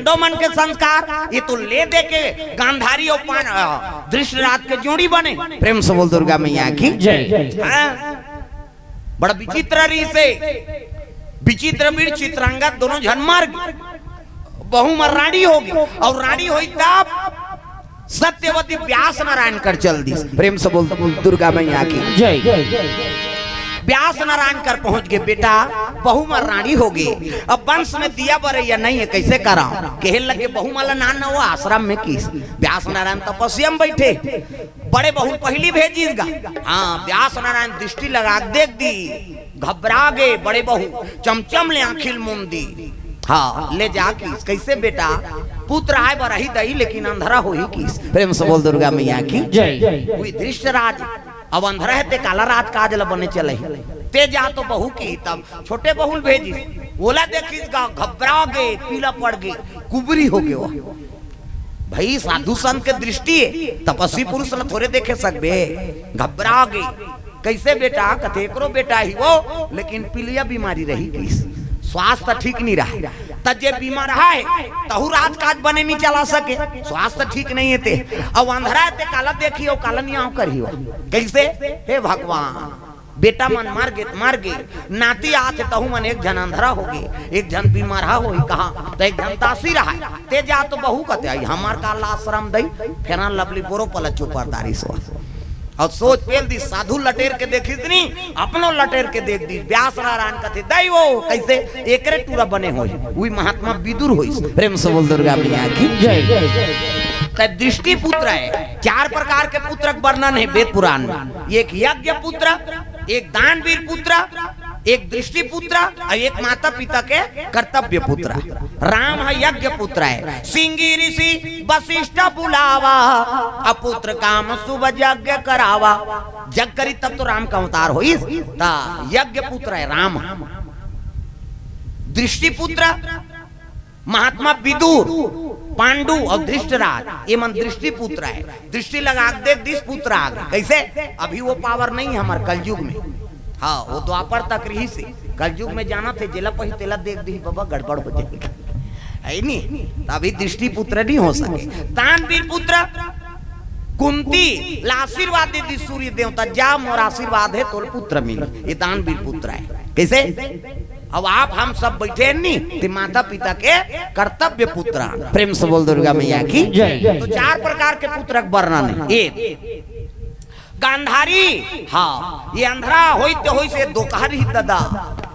चंदोमन के संस्कार ये तो ले दे के गांधारी और धृष्टराज के जोड़ी बने। प्रेम से बोल दुर्गा मैया की जय। बड़ा विचित्र री से विचित्र वीर चित्रांगद दोनों झनमार बहु मर रानी होगी और रानी हुई तब सत्यवती व्यास नारायण कर चल दी। प्रेम से बोल दुर्गा मैया की जय। व्यास नारायण कर पहुंच गए, बेटा बहु मर रानी होगी, अब वंश में दिया बरैया नहीं है, कैसे कराऊं? कहे लगे बहु माला नान वो आश्रम में किस व्यास नारायण तपस्या में बैठे, बड़े बहु पहली भेजीगा। हाँ, व्यास नारायण दृष्टि लगा देख दी, घबरा गए, बड़े बहु चमचम ले आंखिल मुंदी। हाँ, ले जा किस कैसे बेटा पुत्र आए बरही दही लेकिन अंधरा हो ही किस। प्रेम से बोल दुर्गा मैया की जय। हुई धृष्टराज अब अंधरा है ते काला रात काजल बने चले ते जा तो बहू की तब छोटे बहुल भेजी बोला देखिस घबरा गए, पीला पड़ गए, कुबरी हो गए। भाई साधु संत के दृष्टि है, तपस्वी पुरुष न थोड़े देखे सकबे, घबरा गई कैसे बेटा कथे करो बेटा ही वो, लेकिन पीलिया बीमारी रही किस स्वास्थ्य ठीक नहीं रहा, तजे बीमार रहा है तहु रात काज बने नहीं चला सके, स्वास्थ्य ठीक नहीं है ते अब अंधरा है ते काला देखियो काला नहीं आओ करियो कैसे। हे भगवान बेटा मन मार गे नाती आते तहु मन एक जन अंधरा हो गए, एक जन बीमार हो कहा तो एक जन तासी रहा ते जा तो बहु कहते आई हमार काला आश्रम दई फेना लवली बोरो पलट चुपरदारी सो और सोच पेल दी साधु लटेर के देखी इतनी अपनो लटेर के देख दी। व्यास नारायण कथे दई वो कैसे एकरे टूरा बने होई वही महात्मा विदुर होई। प्रेम से बोल दुर्गा मैया की जय। दृष्टि पुत्र है, चार प्रकार के पुत्र वर्णन है वेद पुराण में, एक यज्ञ पुत्र, एक दानवीर पुत्र, एक दृष्टि पुत्र और एक माता पिता के कर्तव्य पुत्र। राम है यज्ञ पुत्र है, सिंगी ऋषि वशिष्ठ बुलावा, अपुत्र काम शुभ यज्ञ करावा, जग करी तब तो राम का अवतार हो। यज्ञ पुत्र है राम। दृष्टि पुत्र महात्मा विदुर, पांडु और धृष्टराज, ये मन दृष्टि पुत्र है। दृष्टि लगा देख दिस पुत्र आ गए कैसे, अभी वो पावर नहीं है हमारे कलयुग में। हाँ, वो द्वापर तक रही से, कलयुग में जाना थे जेला पही तेला देख दी बाबा गड़बड़ हो जाएगी है नहीं, अभी दृष्टि पुत्र नहीं हो सके। दानवीर पुत्र कुंती आशीर्वाद दे दी सूर्य देवता, जा मोर आशीर्वाद है तो पुत्र मिले, ये दानवीर पुत्र है कैसे। अब आप हम सब बैठे नहीं माता पिता के कर्तव्य पुत्र। प्रेम से बोल दुर्गा मैया की जय। तो चार प्रकार के पुत्र वर्णन है। एक गांधारी, हाँ ये अंधरा होई तो होई से दोकहरी दादा,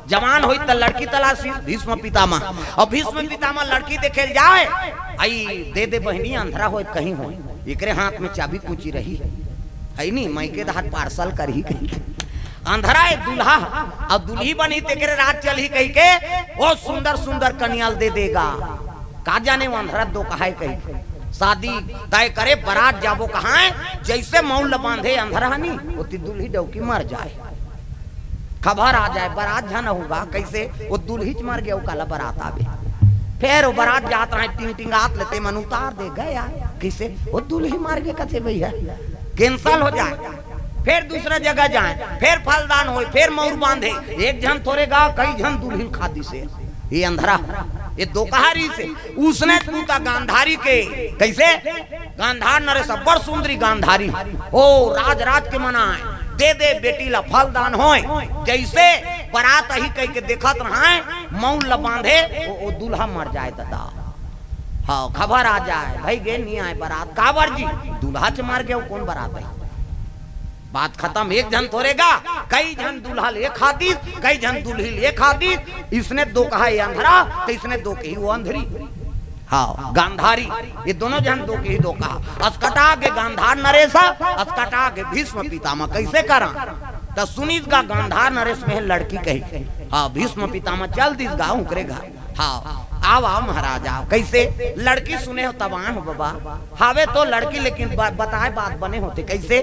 जवान होई तो लड़की तलाशी भीष्म पितामह, और भीष्म पितामह लड़की देखे जाए आई दे दे बहनी, अंधरा होई कहीं हो एकरे हाथ में चाबी कुची रही है नहीं, मैं के हाथ पार्सल कर ही कहीं अंधरा है दूल्हा, अब दूल्ही बनी तेरे रात चल ही कही के वो सुंदर सुंदर कन्याल दे देगा, का जाने वो अंधरा दो कहा कही शादी तय करे बारात जाबो कहाँ है, जैसे मौल बांधे अंधरा नहीं उतनी दूल्ही डौकी मर जाए, खबर आ जाए बारात जाना होगा कैसे, वो दूल्ही मर गया वो काला बारात आवे, फिर वो बारात जाता है टिंग टिंग हाथ लेते मन उतार दे गया कैसे, वो दूल्ही मार के कथे भैया कैंसल हो जाए, फिर दूसरा जगह जाए, फिर फलदान हो, फिर मौर बांधे, एक जन थोड़ेगा कई जन दूल्ही खादी से, ये अंधरा ये दोकहारी से। उसने पूछा गांधारी के कैसे, गांधार नरे सब बड़ सुंदरी गांधारी ओ राज राज के मना है, दे दे बेटी ला फलदान होए, जैसे बारात ही कह के देखत रहा मौल ला बांधे वो दूल्हा मर जाए दादा। हाँ खबर आ जाए भाई गे नहीं आए बारात, काबर जी दूल्हा च मार गया कौन बारात है, बात खत्म। एक जन थोड़ेगा कई जन दूल्हा ले खादी, कई जन दूल्ही ले खादी, इसने दो कहा ये अंधरा तो इसने दो कही वो अंधरी। हाँ गांधारी ये दोनों जन दो के ही दो कहा, अस्कटा के गांधार नरेश, अस्कटा के भीष्म पितामह कैसे करा तो सुनीत का गांधार नरेश में लड़की कही, हाँ भीष्म पितामह चल दिस गाँव करेगा, हाँ आओ आओ महाराज आओ कैसे, लड़की सुने हो तबान हो बाबा, हावे तो लड़की लेकिन बताए बात बने होते कैसे,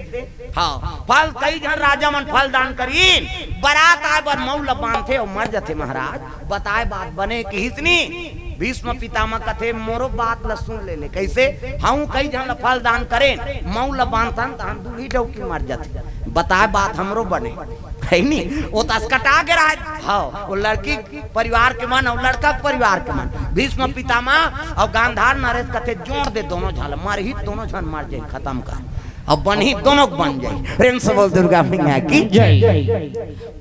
हाँ फल कई जन राजा मन फल दान करी, बारात आए बर मौल बांधे और मर जाते महाराज, बताए बात बने कि इतनी भीष्म पितामह कथे मोरो बात ल सुन ले कैसे, हम कई जन फल दान करें मौल बांधन तहन दूल्ही डौकी मर जाते, बताए बात हमरो बने है नहीं। वो तो कटा के रहा। हाँ, वो लड़की परिवार के मन और लड़का परिवार के मन। भीष्म पितामह और गांधार नरेश कथे जोड़ दे दोनों झाल मार ही दोनों झन मार जाए खत्म कर अब बन ही दोनों बन जाए। प्रेम से बोल दुर्गा मैया की जय।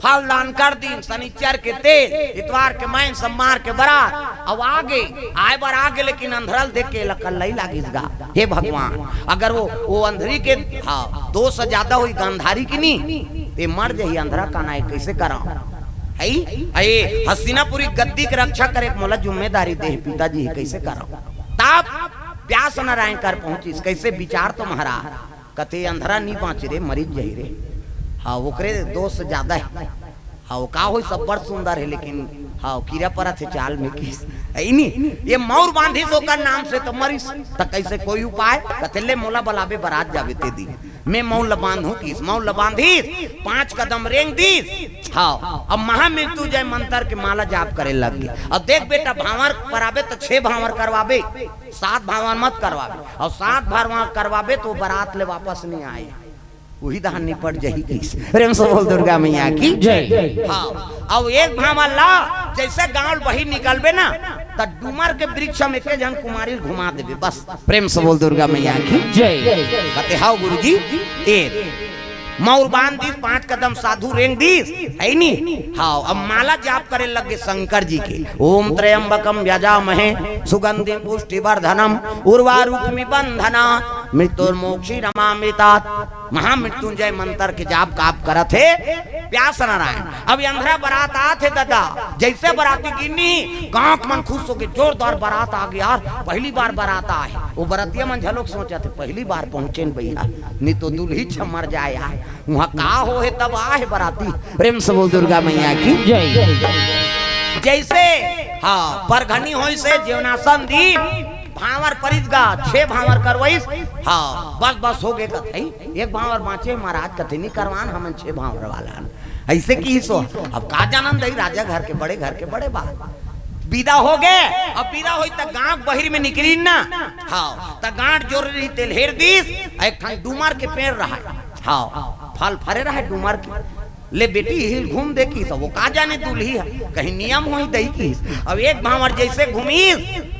फल दान कर दी शनिचर के तेज इतवार के मैन सम्मार के बरात। अब आगे आए बार आगे लेकिन अंधरल देख के लकल नहीं लागिसगा। हे भगवान अगर वो अंधरी के हाँ 2 से ज्यादा हुई गांधारी की नहीं ते मर जाही अंधरा का ना कैसे करा है। हस्तिनापुरी गद्दी के रक्षा करे मोला जिम्मेदारी दे पिताजी कैसे करा। तब व्यास नारायण कर पहुंची कैसे विचार तो महाराज कथे अंधरा नहीं बाँच रे मरीज जही रे। हाँ ओकरे 2 से ज्यादा है। हाँ वो का हो सब बड़ सुंदर है लेकिन हाँ कीड़ा पड़ा थे चाल में किस नहीं ये मौर बांधी का नाम से तो मरीज तो कैसे कोई उपाय कथेले मोला बलाबे बरात जावे ते दी मैं मौल बांधू किस मौल बांधी 5 कदम रेंग दी। हाँ अब महामृत्युंजय मंत्र के माला जाप करे लग गई। अब देख बेटा भावर करावे तो 6 भावर करवावे 7 भावर मत करवावे और 7 भावर करवावे तो बारात ले वापस नहीं आए वही दहन निपट जही किस। प्रेम से बोल दुर्गा मैया की जय। हाँ अब एक भावा ला जैसे गांव बही निकलबे ना तो डूमर के वृक्ष में के जन कुमारी घुमा देवे बस। प्रेम से बोल दुर्गा मैया की जय। कहते हाउ गुरुजी मौर बांध दी 5 कदम साधु रेंग दी है नी। हाँ अब माला जाप करे लगे शंकर जी के ओम त्र्यंबकम यजामहे सुगंधिम पुष्टिवर्धनम उर्वारुकमिव बंधना मृत्युर्मोक्षी रमामृतात्। महामृत्युंजय मंत्र के जाप काप करत है व्यास नारायण। अब अंधरा बारात आते दादा जैसे बाराती गिनी गांव मन खुश हो के जोरदार बारात आ गया। पहली बार बारात आए वो बरातिया मन झलोक सोचा थे पहली बार पहुंचे भैया नहीं तो दूल्ही मर जाए वहाँ का हो है तब आए बराती। प्रेम से बोल दुर्गा मैया की जय। जैसे हाँ परघनी हो से जीवनासन दी भावर परिजगा 6 भावर करवाइस। हाँ बस हो गए कथे 1 भावर बाँचे महाराज कथे नहीं करवान हमन 6 भावर वाला ऐसे की सो। अब का जानन दई राजा घर के बड़े बात विदा हो गए। अब विदा हुई तो गांव बहिर में निकली ना। हाँ तो गांठ जोर रही तेल हेर दीस एक डूमर के पेड़ रहा। हाँ फल फरे रहा डूमर की ले बेटी हिल घूम देखी तो वो का जाने दूल्ही है कहीं नियम हुई दही की। अब एक भावर जैसे घूमी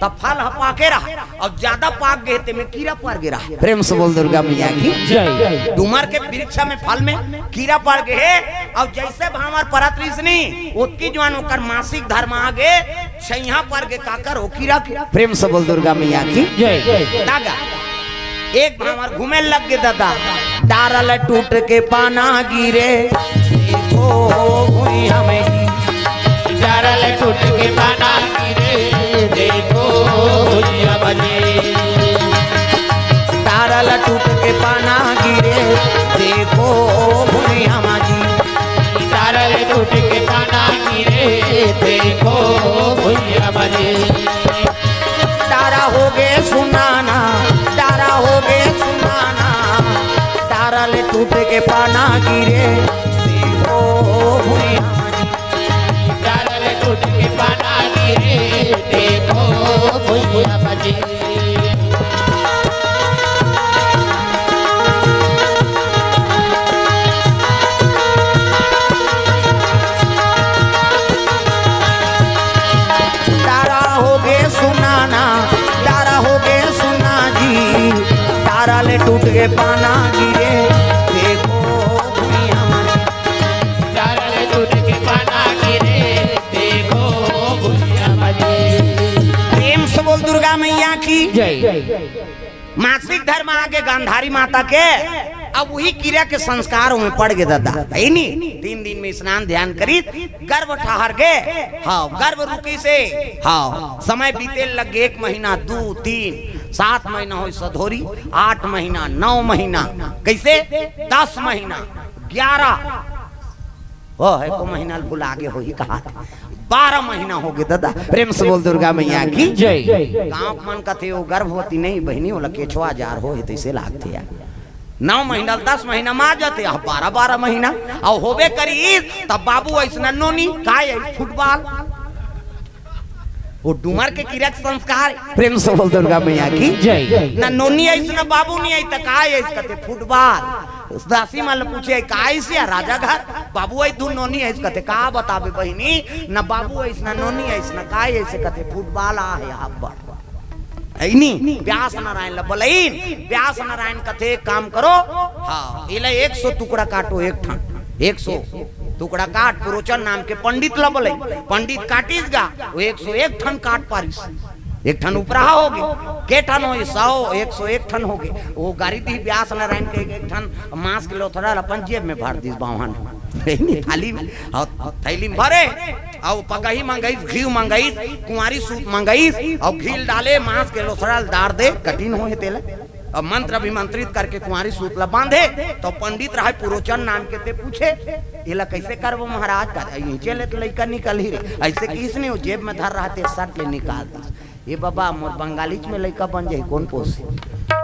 तब फल हपाके रहा और ज्यादा पाक गए ते में कीड़ा पड़ गिरा। प्रेम से बोल दुर्गा मैया की जय। डूमर के वृक्ष में फल में कीड़ा पड़ गए और जैसे भावर परत रिसनी उसकी जवान होकर मासिक धर्म आ गए छैया पर के काकर हो कीड़ा के। प्रेम से बोल दुर्गा मैया की जय। दादा एक भावर घूमे लग गए दादा डारल टूट के पाना गिरे ओ भुइया में डारल टूट के पाना गिरे देखो भुइया बजे डारल टूट के पाना गिरे देखो भुइया माजी डारल टूट के पाना गिरे देखो भुइया बजे। तारा हो गए सुनाना तारा हो गए सुनाना तारा ले टूट के पाना गिरे देखो भुइया माजी तारा ले टूट के पाना गिरे देखो भुइया बजे। तारा हो गए सुनाना तारा हो गए सुना जी तारा ले टूट के पाना गिरे देखो भुइया माजी तारा ले टूट के पाना गिरे देखो भुइया माजी। प्रेम से बोल दुर्गा मैया की जय। मासिक धर्म आगे गांधारी माता के अब वही क्रिया के संस्कारों में पड़ गए दादा है नहीं। 3 दिन में स्नान ध्यान करी गर्भ ठहर गए। हाँ गर्भ रुकी से हाँ समय बीते लग गए 1 महीना 2 3 7 महीना हो सधोरी 8 महीना 9 महीना कैसे 10 महीना 11 वो है को महीना भुला गए हो ही कहा 12 महीना हो गए दादा। प्रेम से बोल दुर्गा मैया की जय। गांव मन का थे वो गर्भवती नहीं बहनी वाला केछवा जार हो तैसे लागते यार 9 महीना 10 महीना में आ जाते 12 महीना और होबे करी तब बाबू ऐसा नोनी काय फुटबॉल वो डूमर के किरक संस्कार। प्रेम से बोल दुर्गा मैया की जय। ना नोनी ऐसा बाबू नहीं आई तो काय ऐसा फुटबॉल दासी मान पूछे कैसे राजा घर बाबू आई धुन नोनी है कहते का बताबे बहिनी न बाबू ऐस न नोनी ऐस न का ऐसे कहते फुटबॉल आ है आप बड़ ऐनी व्यास नारायण लबलैन व्यास नारायण कथे काम करो हाँ इले 100 टुकड़ा काटो एक ठन 100 टुकड़ा काट पुरोचन नाम के पंडित लबलै पंडित काटिस गा वो 101 ठन काट पारिस एक ठन उपरा हो गए के ठन हो 100 101 ठन हो गए वो गाड़ी दी व्यास नारायण के एक ठन मांस किलो थोड़ा अपन जेब में भर दिस बावन थाली में और थैली में भरे और पगही मंगाई घी मंगाई कुंवारी सूप मंगाई और घी डाले मांस के लोथड़ा डार दे कठिन हो तेल और मंत्र अभिमंत्रित करके कुंवारी सूप ला बांधे तो पंडित रहे पुरोचन नाम के ते पूछे इला कैसे करबो महाराज का चले तो लड़का निकल ही रे ऐसे किसने जेब में धर रहते सट ले निकाल दी ये बाबा मोर बंगाली में लड़का बन जाए कौन पोसे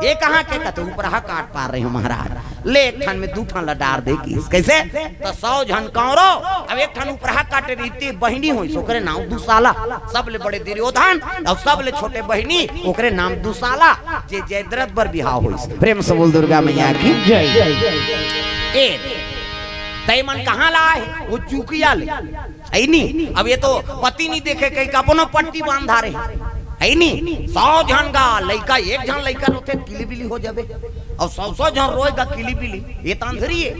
ये कहाँ के कहते ऊपर काट पा रहे हो महाराज ले एक ठन में 2 ठन लडार दे की कैसे तो 100 झनकारो अब एक ठन ऊपर काटे रीति बहिनी होई सोकरे नाम दुसाला सब ले बड़े दुर्योधन और सब ले छोटे बहिनी ओकरे नाम दुसाला जे जयद्रथ बर बिहाव होई प्रेम से बोल दुर्गा मैया की जय ए तैमन कहाँ लाए वो चुकिया ले है नी अब ये तो पति नहीं देखे कहीं कपनो पट्टी बांधा रहे है नी 100 जन का लड़का एक जन लड़का रोते किली बिली हो जाबे और 100 जन रोएगा किली बिली ये तांधरी है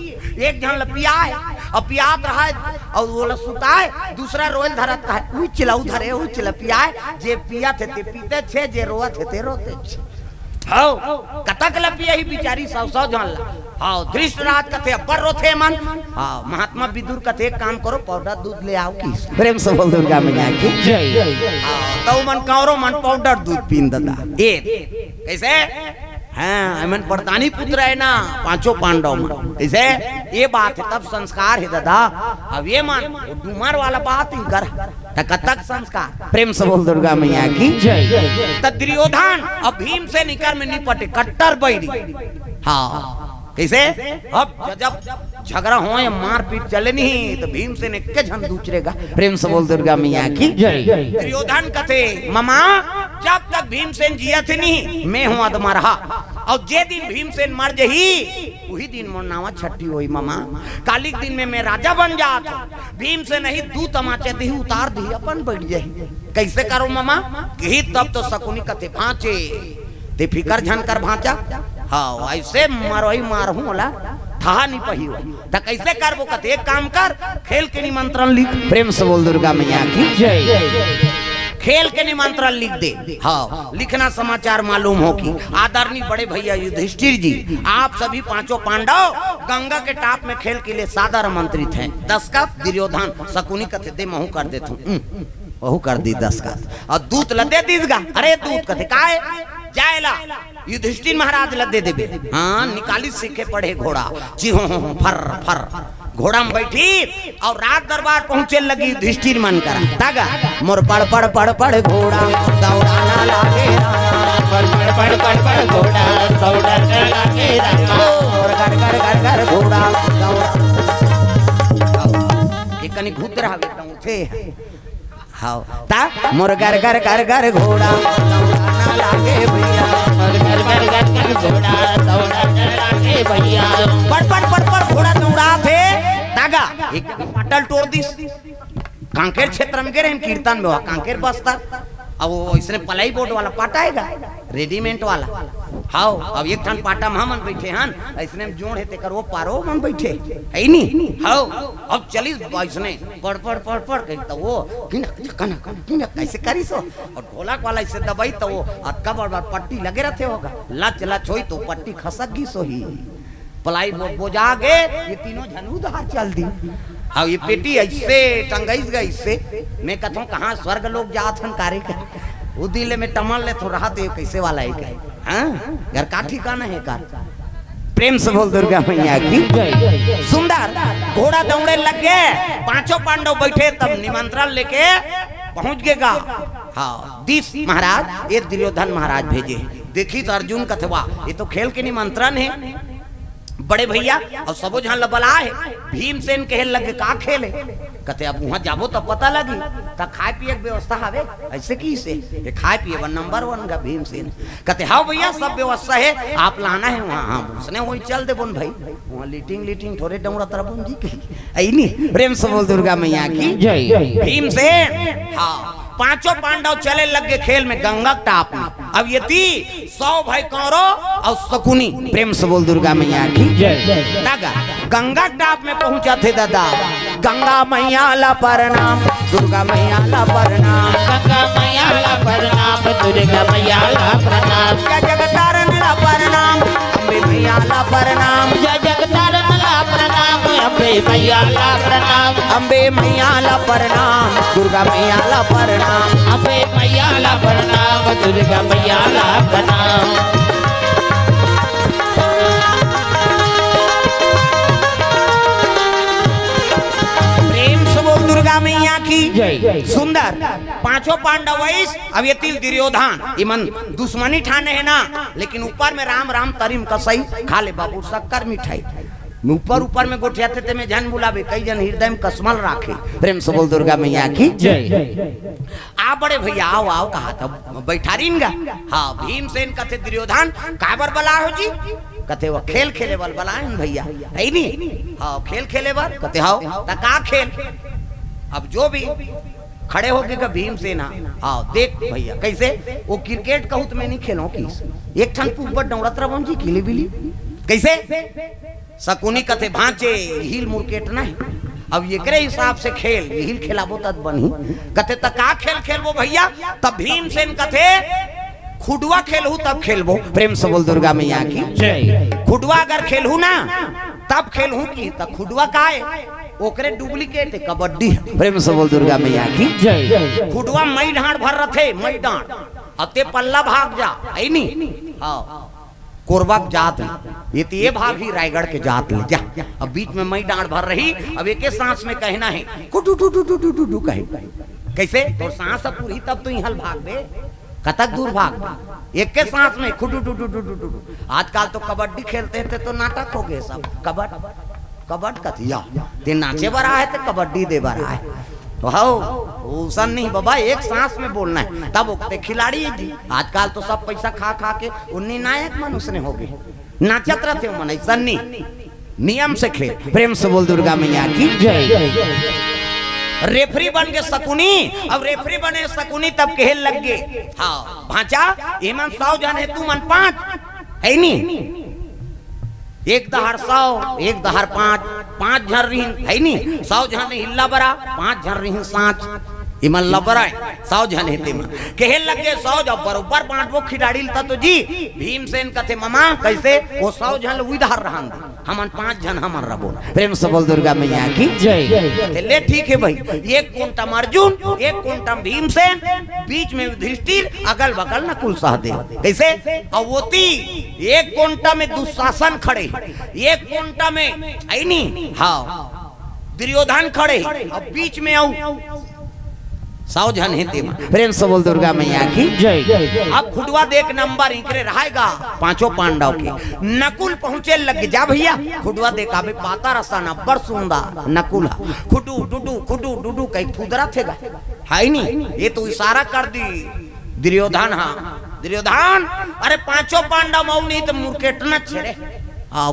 एक जन लपिया है और पियात रहा है और वो सुता है दूसरा रोयल धरत का है उई चिलाऊ धरे उई चिलपिया है जे पिया थे ते पीते छे जे रोत थे ते रोते छे हां कतक लपिया ही बेचारी 100 जन ला हां धृष्टराज कथे अब्बर रोथे मन हां महात्मा विदुर कथे एक काम करो पाउडर दूध ले आओ की प्रेम से बोल दुर्गा मैया की जय तो मन कौरो मन पाउडर दूध पीन दादा ए कैसे हाँ मन प्रधानी पुत्र है ना 5 पांडव में ऐसे ये बात है तब संस्कार है दादा अब ये मान डूमर वाला बात ही कर कतक संस्कार प्रेम से बोल दुर्गा मैया की जय दुर्योधन अब भीम से निकर में निपटे कट्टर बैरी हाँ कैसे अब जब झगड़ा हो या मारपीट चले नहीं तो भीम से ने के झन दूचरेगा प्रेम से बोल दुर्गा मैया की जय दुर्योधन कथे मामा जब तक भीमसेन जिया थे नहीं मैं हूं आदमा रहा और जे दिन भीमसेन मर जही वही दिन मोर नावा छठी हुई मामा कालिक दिन में मैं राजा बन जात भीम से नहीं 2 तमाचे दी उतार दी अपन बैठ जाही कैसे करो मामा कही तब तो शकुनी कथे भांचे ते फिकर झन कर भांचा हाँ ऐसे मारोही मारहूं बोला था नहीं पही तो कैसे कर वो कथे एक काम कर खेल के निमंत्रण लिख प्रेम से बोल दुर्गा मैया की जय खेल के निमंत्रण लिख दे हाँ लिखना समाचार मालूम हो कि आदरणीय बड़े भैया युधिष्ठिर जी आप सभी 5 पांडव गंगा के टाप में खेल के लिए सादर आमंत्रित हैं 10 का दुर्योधन शकुनी कथे दे महू कर दे तू वहू कर दी 10 का और दूत लदे दीसगा अरे दूत कथे काहे जाएला युधिष्ठिर महाराज लदे देबे हाँ निकाली सीखे पढ़े घोड़ा जी हो फर फर घोड़ा में बैठी और रात दरबार पहुंचे लगी युधिष्ठिर मन करा तागा मोर पड़ पड़ पड़ पड़ घोड़ा दौड़ाना लागे पड़ पड़ पड़ पड़ पड़ घोड़ा दौड़ाना लागे मोर कर कर कर कर घोड़ा एक कनी घूत रहा बेटा उठे हां ता मोर कर कर कर कर घोड़ा दौड़ाना लागे भैया मोर कर कर कर कर घोड़ा दौड़ाना लागे भैया पड़ पड़ पड़ पड़ घोड़ा दौड़ा थे तागा एक पटल तोड़ दी कांकेर क्षेत्र में गए कीर्तन में कांकेर बस्ता अब वो इसने पलाई बोर्ड वाला पाटा आएगा रेडीमेड वाला हाउ अब एक ठन पाटा मन बैठे हन इसने जोड़ हेते कर वो पारो मन बैठे है नी हाउ अब चली इसने पड़ पड़ पड़ पड़ तो वो किना कैसे करी सो और ढोलक वाला इसे दबाई तो वो अटका बार पट्टी लगे रहते होगा लच लच होई तो पट्टी खसक गई सो ही पलाई बोझा गे ये तीनों झनू दहार चल दी अब ये पेटी ऐसे टंगाइस गई इससे मैं कहता हूँ कहाँ स्वर्ग लोग जात हन कार्य के वो दिले में टमल ले तो रहा तो कैसे वाला है हाँ घर का ठिकाना है कार प्रेम से बोल दुर्गा मैया की सुंदर घोड़ा दौड़े लग गए 5 पांडव बैठे तब निमंत्रण लेके पहुंच गएगा हाँ 20 महाराज एक दुर्योधन महाराज भेजे देखी तो अर्जुन कथवा ये तो खेल के निमंत्रण है बड़े भैया और सबो जहां लबला है भीमसेन कहे लगे का खेले कहते अब वहाँ जाबो तो पता लगी तब खाए पिए के व्यवस्था हवे ऐसे की से ये खाए पिए नंबर 1 का भीमसेन। कहते हाँ भैया सब व्यवस्था है आप लाना है वहाँ। हाँ उसने वही चल दे बोन भाई वहाँ लीटिंग थोड़े डमरा तरह बोन जी की प्रेम से बोल दुर्गा मैया की जय। भीमसेन हाँ पांचों पांडव चले लग गए खेल में गंगा टाप में। अब ये थी 100 भाई कौरव और शकुनी प्रेम से बोल दुर्गा मैया की जय। गंगा टाप में पहुंचा थे दादा गंगा मैया ला प्रणाम दुर्गा मैया ला प्रणाम गंगा मैया ला प्रणाम दुर्गा मैया ला प्रणाम जय जगतारण ला प्रणाम अम्बे मैया ला प्रणाम जय जगतारण ला प्रणाम अम्बे मैया ला प्रणाम अम्बे मैया ला प्रणाम दुर्गा मैया ला प्रणाम अम्बे मैया ला प्रणाम दुर्गा मैया ला प्रणाम। दुर्गा मैया की जय। सुंदर पांचों पांडव अब ये तिल दुर्योधन इमन दुश्मनी ठाने है ना लेकिन ऊपर में राम राम तरीम कसई खा ले बाबू शक्कर मिठाई ऊपर में गोठिया थे में जन बुलावे कई जन हृदय में कसमल राखे प्रेम से बोल दुर्गा मैया की जय। आ बड़े भैया आओ आओ कहा था बैठारीन गा हाँ भीमसेन कहते दुर्योधन काबर बला हो जी कहते वो खेल खेले बल बलाएं भैया है नहीं हाँ खेल खेले बल कहते हाँ का खेल अब जो भी खड़े होके का भीमसेन आओ देख भैया कैसे वो क्रिकेट कहूँ तो मैं नहीं खेलो की एक ठन ऊपर डौड़त रहा जी खिली बिली कैसे शकुनी कथे भांचे हिल मुर्केट ना अब ये करे हिसाब से खेल हिल खेलाबो तब बनी कथे तक का खेल खेलबो भैया तब भीमसेन कथे खुडवा खेलू तब खेलबो प्रेम से बोल दुर्गा मैया की जय। खुडवा अगर खेलू ना तब खेलू की तब खुडवा का है ओकरे डुप्लीकेट कबड्डी प्रेम से बोल दुर्गा मैया की जय। खुडवा मई ढांड भर रथे मई ढांड अते पल्ला भाग जा है नी हाँ कोरबा जात ये भाग ही रायगढ़ के जात ले जा। अब बीच में मई डांड भर रही अब एक सांस में कहना है कुटू टू टू टू टू टू टू कहे कैसे तो सांस पूरी तब तो हल भाग दे कतक दूर भाग एक के सांस में खुटू टू टू टू टू टू। आजकल तो कबड्डी खेलते थे तो नाटक हो गए सब कबड्ड कथिया ते नाचे बरा है तो कबड्डी दे बरा है तो हाउ उसन नहीं बाबा एक सांस में बोलना है तब उगते खिलाड़ी जी। आजकल तो सब पैसा खा खा के उन्नी नायक मनुष्य ने हो गए नाचत रहते मन ऐसा नहीं नियम से खेल प्रेम से बोल दुर्गा मैया की जय। रेफरी बन गए शकुनी अब रेफरी बने शकुनी तब कहल लग गए हाँ भांचा एमन 100 जन है तू मन 5 है नी एक दहाड़ 100 एक दहाड़ 5 जन रही है नी 100 जन हिल्ला बरा 5 जन रही 5 इमन लबराए 100 जन हेते मन कहल लगे 100 जब बरोबर बांटबो खिलाड़ी लता तो जी भीमसेन कथे मामा कैसे वो 100 जन उधर रहन हमन 5 जन हमन रबो प्रेम से बोल दुर्गा मैया की जय। ले ठीक है भाई एक कुंटम अर्जुन एक कुंटम भीमसेन बीच में युधिष्ठिर अगल बगल नकुल सहदेव कैसे अवोती एक कुंटा में दुशासन खड़े एक कुंटा में है नी हाँ दुर्योधन खड़े अब बीच में आऊ 100 जन हेते प्रेम से बोल दुर्गा मैया की जय। अब खुडवा देख नंबर इकरे रहेगा पांचों पांडव के नकुल पहुंचे लग जा भैया खुडवा देखा बे पाता रसा न बड़ सुंदर नकुल खुडू डुडू कई फुदरा थेगा है नी ये तो इशारा कर दी दुर्योधन हाँ दुर्योधन अरे पांचों पांडव मौनी तो मुर्केट न छेड़े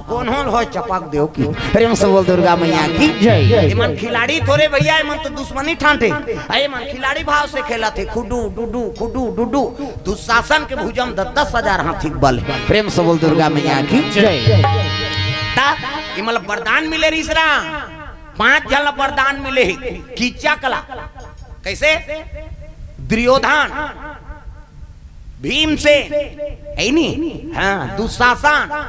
कौन हो चपाक देव की प्रेम से बोल दुर्गा मैया की जय। मन खिलाड़ी थोड़े भैया मन तो दुश्मनी ठांटे मन खिलाड़ी भाव से खेला थे खुडू डुडू दुशासन के भुजम 10,000 हाथी बल प्रेम से बोल दुर्गा मैया की जय। मतलब वरदान मिले रीसरा 5 जन वरदान मिले कीचा कला कैसे दुर्योधन भीमसेन है नी हाँ दुशासन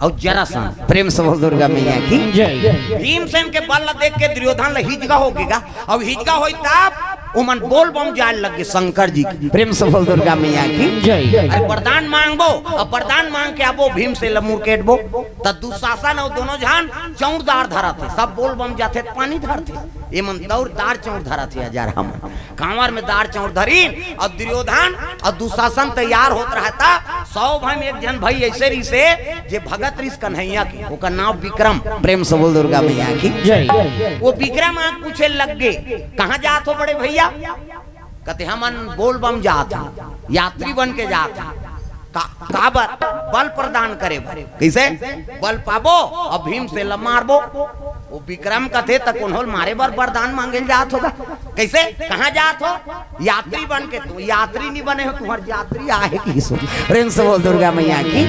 और जरासन प्रेम से बोल दुर्गा मैया की जय। भीमसेन के बल देख के दुर्योधन हिजगा हो गएगा अब हिजगा हो तब उमन बोल बम जाए लगे शंकर जी की प्रेम से बोल दुर्गा मैया की जय। अरे वरदान मांगबो अब वरदान मांग के आबो भीम से लमुरकेटबो त दुशासन और दोनों जहान चौरदार धरा थे सब बोल बम जाते पानी धरते ये मन दौड़ दार चौर धरा थे हजार हम कांवर में दार चौर धरी और दुर्योधन और दुशासन तैयार होत रहता 100 भाई में एक जन भाई ऐसे रही से जे भगत ऋष कन्हैया की ओकर नाम विक्रम प्रेम से बोल दुर्गा मैया की जय। वो विक्रम आंख पूछे लग गए कहाँ जात हो बड़े भैया कहते हमन बोल बम जात यात्री बन के जात काबर बल प्रदान करे कैसे बल पाबो और भीम से मारबो वो विक्रम कथे तक उन्होंने मारे बार वरदान मांगे जात होगा कैसे कहाँ जात हो यात्री बन के तुम यात्री नहीं बने हो तुम्हारी यात्री आए की प्रेम से बोल दुर्गा मैया की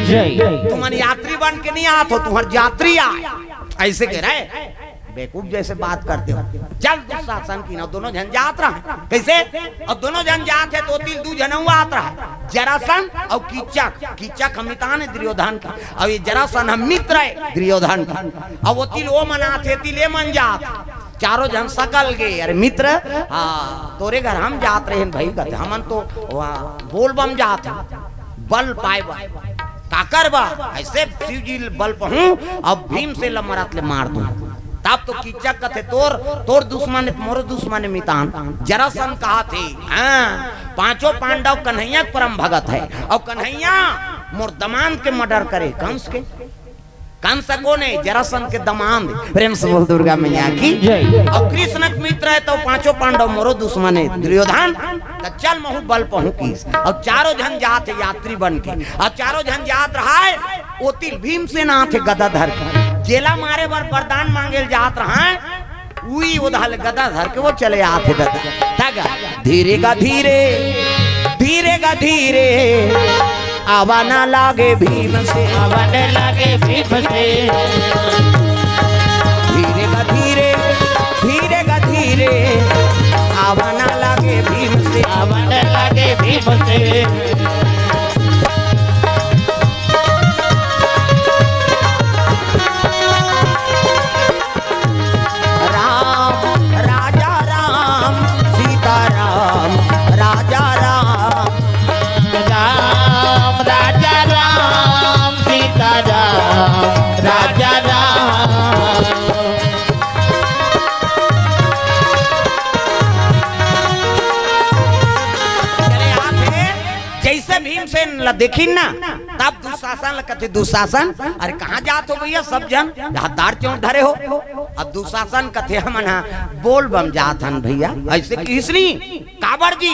तुम यात्री बन के नहीं आत हो तुम्हारी यात्री आए ऐसे कह रहे बेवकूफ जैसे बात करते हो चल दुशासन की ना दोनों जन जात रहा कैसे और दोनों जन जात है तो तिल दू जनवा आत रहा जरासन और कीचक हम मितान है दुर्योधन का और ये जरासन हम मित्र है दुर्योधन का और वो तिल वो मनाते तिल ये मन जात चारों जन सकल गए अरे मित्र हाँ तोरे घर हम जात रहे भाई कहते हमन तो बोल बम जात बल पाए काकर बा ऐसे शिव जी बल पहूं अब भीम से लमरत ले मार दूं तब तो कीचक कथे तोर दुश्मन मोर दुश्मन मितान जरासन कहा थे पांचों पांडव कन्हैया परम भगत है और कन्हैया मोर दमान के मर्डर करे कंस कौन है जरासन के दमान प्रेम से बोल दुर्गा मैया की और कृष्ण मित्र है तो पांचों पांडव मोरो दुश्मन है दुर्योधन तो चल महू बल पहुं की और चारों जन जात यात्री बन के और चारों जन जात रहा है ओतिल भीम से ना थे गदाधर जेला मारे बर वरदान मांगे जात रहा है उई उधल गदाधर के वो चले आते दादा धीरे गा धीरे आवा ना लागे भीम से आवा न लागे भीम से धीरे गा धीरे आवा ना लागे भीम से आवा न लागे भीम से राजा राम चले आते जैसे भीमसेन देखी ना तब दुशासन कहते दुशासन अरे कहाँ जात हो भैया सब जन दार चौक धरे हो अब दुशासन कथे हमन बोल बम जात हन भैया ऐसे किसनी काबर जी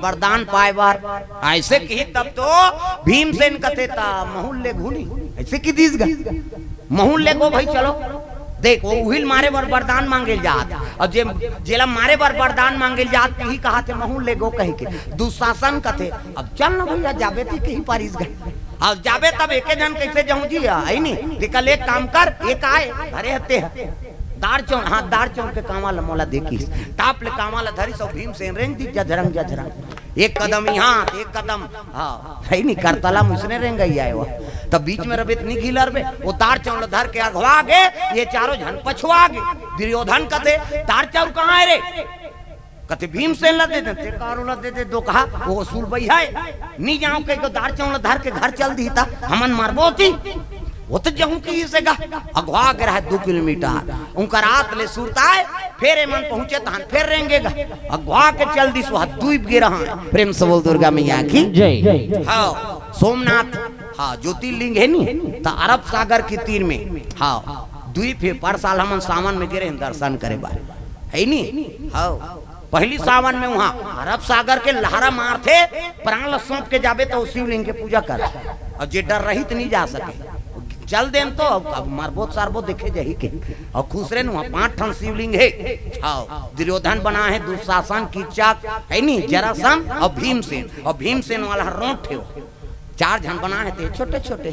वरदान पाए बार ऐसे की तब तो भीमसेन कथे ता महूल ले घूनी ऐसे की दीस महूल ले को भाई चलो देख वो उहिल मारे बर वरदान मांगे जात और जे जेला मारे बर वरदान मांगे जात ही कहा थे महूल ले गो कह के दुशासन कथे अब चल ना भैया जाबे थी कहीं पारिस गए अब जाबे तब एके जन कैसे जाऊं जी आई नहीं निकल एक काम कर एक आए अरे हते दार चौक के कामाला मोला देखी ताप ले कामाला धरी सो भीम से रेंग दी जरंग एक कदम यहाँ एक कदम हाँ है नहीं करतला मुझने रेंग गई आए वो तब बीच में रबित नहीं गिलर में वो तार चौड़ धर के अगवा गे ये चारों जन पछुआ गे दुर्योधन कथे तार चौड़ कहाँ है रे कथे भीम से ला दे देते कारो ला दे दे दो कहा वो सूल बई है नहीं जाऊं कहीं को दार चौड़ धर के घर चल दी था हमन मारबो थी वो तो जहूं की से गा अगवा के रहा 2 किलोमीटर उनका रात ले सुरता है फिर मन पहुंचे तहन फिर रहेंगेगा अगवा के चल दी सो द्वीप गिरा प्रेम से बोल दुर्गा मैया की जय। हाँ सोमनाथ हाँ ज्योतिर्लिंग है नी तो अरब सागर के तीर में हाँ द्वीप है पर साल हम सावन में गिरे दर्शन करे बार है नी हाँ पहली सावन में वहाँ अरब सागर के लहरा मार थे प्राण सौंप के जाबे तो शिवलिंग के पूजा कर और जे डर रहित नहीं जा सके चल देम तो अब मारबो सारबो देखे जाही के और खुसरे न 5 ठन शिवलिंग है हाँ दुर्योधन बना है दुशासन कीचक है नी जरासन और भीमसेन वाला रोट थे 4 जन बना है थे छोटे छोटे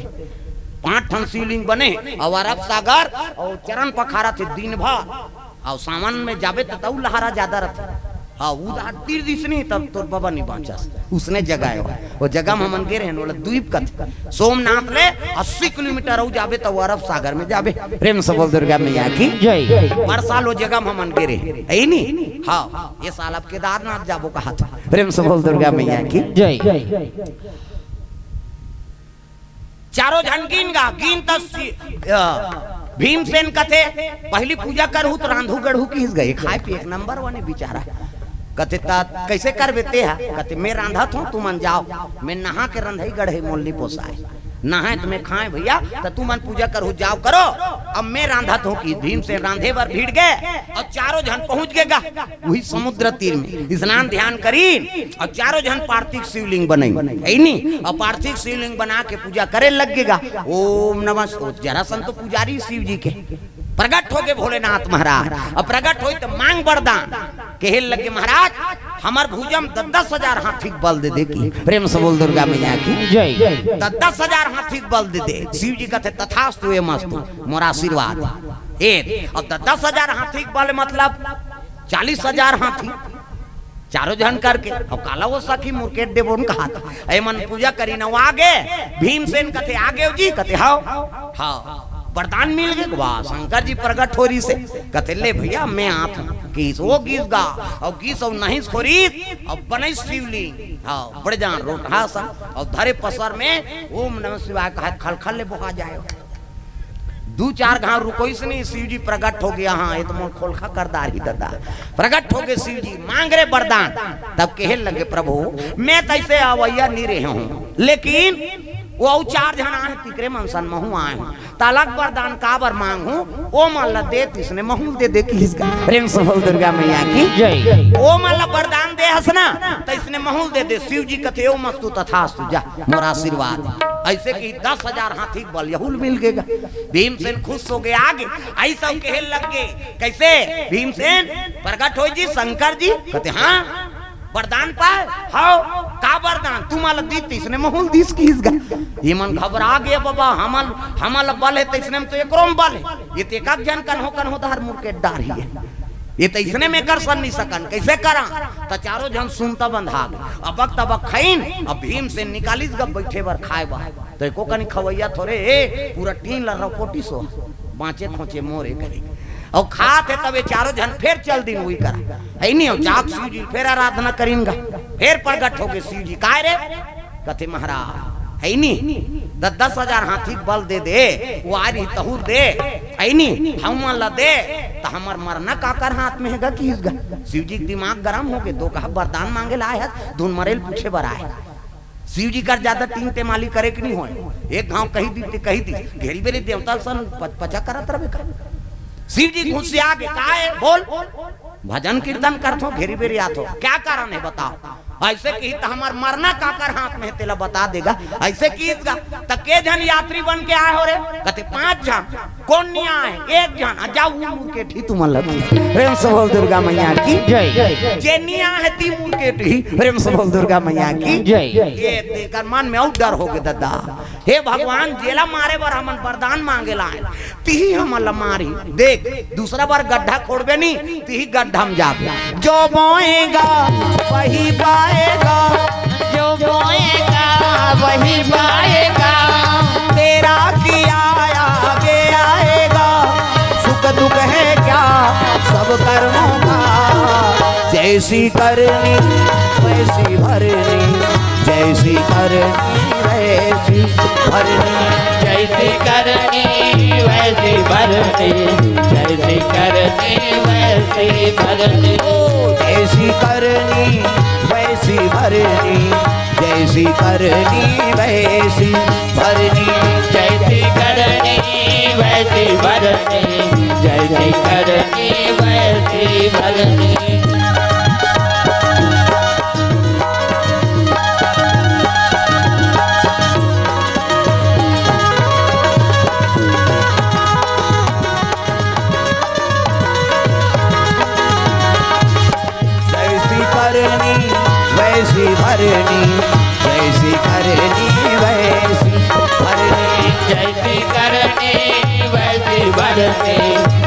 5 ठन शिवलिंग बने और अरब सागर और चरण पखारा थे दिन भर और सामान में जाबे तो लहरा ज्यादा रहता हाँ वो तीर दिसनी तब तोर बाबा नहीं बांचा उसने जगह वो जगह में हमन गे रहे द्वीप का सोमनाथ ले 80 किलोमीटर हो जाबे तो अरब सागर में जाबे प्रेम से बोल दुर्गा मैया की जय। हर साल वो जगह में हमन गे रहे है नी हाँ ये साल अब केदारनाथ जाबो कहा था प्रेम से बोल दुर्गा मैया की जय। चारों जन गिन गा गिन भीमसेन कथे पहली पूजा करहु तो रांधू गढ़ू की गए खाए पे एक नंबर वाने बेचारा कथे कैसे कर बेते है कथे मैं रांधा हूँ तू मन जाओ मैं नहा के रंधई गढ़े मोलनी पोसाए नहाए तो मैं खाए भैया तो तू मन पूजा करो जाओ करो अब मैं रांधा हूँ कि भीम से रांधे पर भीड़ गए और चारों जन पहुंच गएगा वही समुद्र तीर में स्नान ध्यान करी और चारों जन पार्थिव शिवलिंग बनाई और पार्थिव शिवलिंग बना के पूजा करे लगेगा ओम नमः जरासंत तो पुजारी शिव जी के प्रकट हो गए भोलेनाथ महाराज और प्रकट हो तो मांग वरदान कहे लगे महाराज हमार भुजम 10,000 हाथी बल दे दे की प्रेम से बोल दुर्गा मैया की जय 10,000 हाथी बल दे दे शिव जी कहते तथास्तु ए मस्तु मोरा आशीर्वाद एक और 10,000 हाथी बल मतलब 40,000 हाथी चारों जन करके और काला वो सखी मुर्केट देव उनका हाथ ऐ मन पूजा करी न आगे भीमसेन कहते आगे जी कहते हाँ वरदान मिल गए वाह शंकर जी प्रकट हो रही से कहते ले भैया मैं आत गीस वो गीस गा और गीस और नहीं खोरी और बने शिवलिंग हाँ बड़े जान रोटा सा और धरे पसर में ओम नमः शिवाय कहा खल खल ले बुहा जाए 2-4 घाव रुकोई से नहीं शिव जी प्रकट हो गया हाँ ये तो मोर खोलखा करदार ही दादा प्रकट हो गए शिव जी मांग रहे वरदान तब कहे लगे प्रभु मैं तैसे अवैया नहीं रहे हूँ लेकिन वो 4 जन आए तिकरे मनसन महू आए हूँ तालक वरदान काबर मांग हूँ ओ माला दे तिसने महू दे दे किसका प्रेम से बोल दुर्गा मैया की जय ओ माला वरदान दे हसना तो इसने महू दे दे शिव जी कथे ओ मस्तु तथास्तु जा मोरा आशीर्वाद ऐसे कि 10,000 हाथी बल यहुल मिल गएगा भीमसेन खुश हो गए आगे ऐसा कहे लग गए कैसे भीमसेन प्रकट हो जी शंकर जी कहते हाँ वरदान पाए हाओ का वरदान तुम्हारा दी इसने महूल दीस कीसगा ये मन घबरा गया बाबा हमल बल है तो इसने तो एकरोम बल है ये तो एक जन कन हो धार मुर्के डार ही है ये तो इसने में कर सन नहीं सकन कैसे करा तो चारों जन सुनता बंधा अब तब खैन अब भीम से निकालिस गब बैठे बर खाए बा तो एको कनी खवैया थोड़े पूरा टीन ला रपोटी सो बाँचे खोचे मोरे करेगा और खाते तब चारों जन फिर चल दिन वही करा है नहीं हो जाग शिव जी फिर आराधना करेंगा फिर प्रकट हो गए शिव जी काय रे कथे महाराज है नहीं 10,000 हाथी बल दे दे वो आ रही तहूर दे है नहीं हम ला दे तो हमार मरना काकर हाथ में है कि शिव जी दिमाग गरम हो गए दो कहा वरदान मांगे लाए है धुन मरेल पूछे बर आए शिव जी कर ज्यादा 3 तेमाली करे कि नहीं हो एक गांव कही दी घेरी बेरी देवता सन पचा करत रहे शिव जी घुस से आगे काहे बोल भजन कीर्तन करथो घेरी बेरी आथो क्या कारण है बताओ ऐसे की तो हमार मरना काकर हाथ में तेला बता देगा ऐसे कीसगा तो के जन यात्री बन के आए हो रे कहते 5 जन कौन नहीं आए 1 जन जाऊ के ठी तुम लगी प्रेम से बोल दुर्गा मैया की जय जे नहीं आए ती के ठी प्रेम से बोल दुर्गा मैया की जय ये देखकर मन में और डर हो गए दादा हे भगवान जेला मारे बर हमन वरदान मांगे लाए ती हमला मारी देख दूसरा बार गड्ढा खोड़बे नहीं ती गड्ढा में जाबे जो बोएगा वही पाएगा जो बोएगा वही पाएगा तेरा किया आगे आएगा सुख दुख है क्या सब कर्मों का जैसी करनी वैसी भरनी जैसी करनी वैसी भरनी जैसी करनी वैसी भरनी जैसी करनी वैसी भरनी जैसी करनी वैसी भरनी जैसी करनी वैसी भरनी जैसी करनी वैसी भरनी जैसी करनी वैसी भरनी वैसी भरनी जैसी करनी वैसी भरनी जैसी करनी वैसी भरनी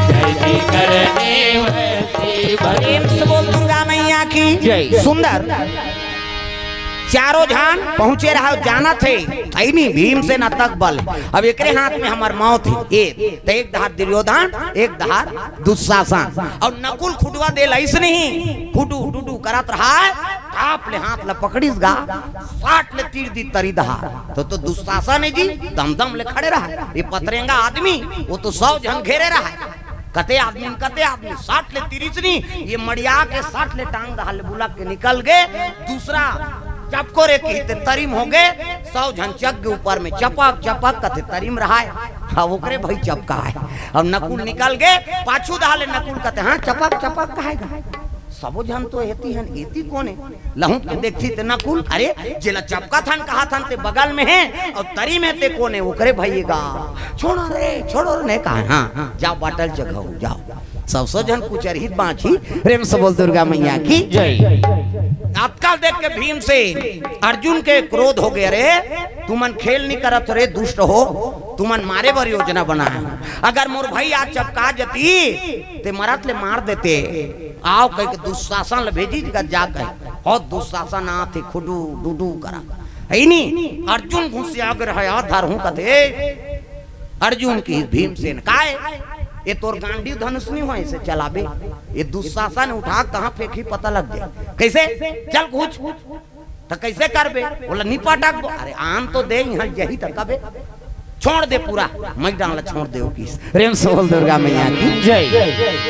जैसी करनी वैसी भरनी बोल दुर्गा मैया की जय। सुंदर चारों जान पहुंचे रहा जाना थे आई नहीं भीम से न तक बल अब एकरे हाथ में हमार मौत है एक धार दुर्योधन एक धार दुशासन और नकुल खुटवा दे लाइस नहीं खुडू डुडू करत रहा आप ले हाथ ल पकड़ीस गा 60 ले तीर दी तरी दहार तो दुशासन है जी दम दम ले खड़े रहा ये पतरेंगा आदमी वो तो 100 जन घेरे रहा कते आदमी 60 ले 30 नहीं ये मड़िया के 60 ले टांग दहाल बुला के निकल गए दूसरा चपको रे कहते तरीम हो गए 100 जन चक के ऊपर में चपक चपक कते तरीम रहा है हाँ वो करे भाई चपका है अब नकुल निकल गए पाछू दहाले नकुल कहते हाँ चपक चपक कहेगा सबो जन तो हेती हन एती कोने लहू के देखती ते नकुल अरे जेला चपका थन कहा थन ते बगल में है और तरी में ते कोने वो करे भईएगा छोड़ो रे ने कहा हां जाओ बाटल जगह जाओ सबसो जन कुचरहित बाछी प्रेम से बोल दुर्गा मैया की जय आजकल देख के भीम से अर्जुन के क्रोध हो गए रे तुमन खेल नहीं करत रे दुष्ट हो तुमन मारे बर योजना बनाए अगर मोर भाई आज चपका जती ते मरत ले मार देते आओ कह के दुशासन ले भेजी जा कह बहुत दुशासन आते खुडू डुडू करा है नहीं अर्जुन घुसिया अगर है धर हूं कथे अर्जुन की भीमसेन काहे ये तोर गांडी धनुष नहीं हुआ इसे चलाबे ये दुशासन उठा कहां फेंकी पता लग जाए कैसे चल कुछ तो कैसे करबे बोला निपटक अरे आन तो दे यहां यही तक कबे छोड़ दे पूरा मैं डाला छोड़ दे किस प्रेम से बोल दुर्गा मैया की जय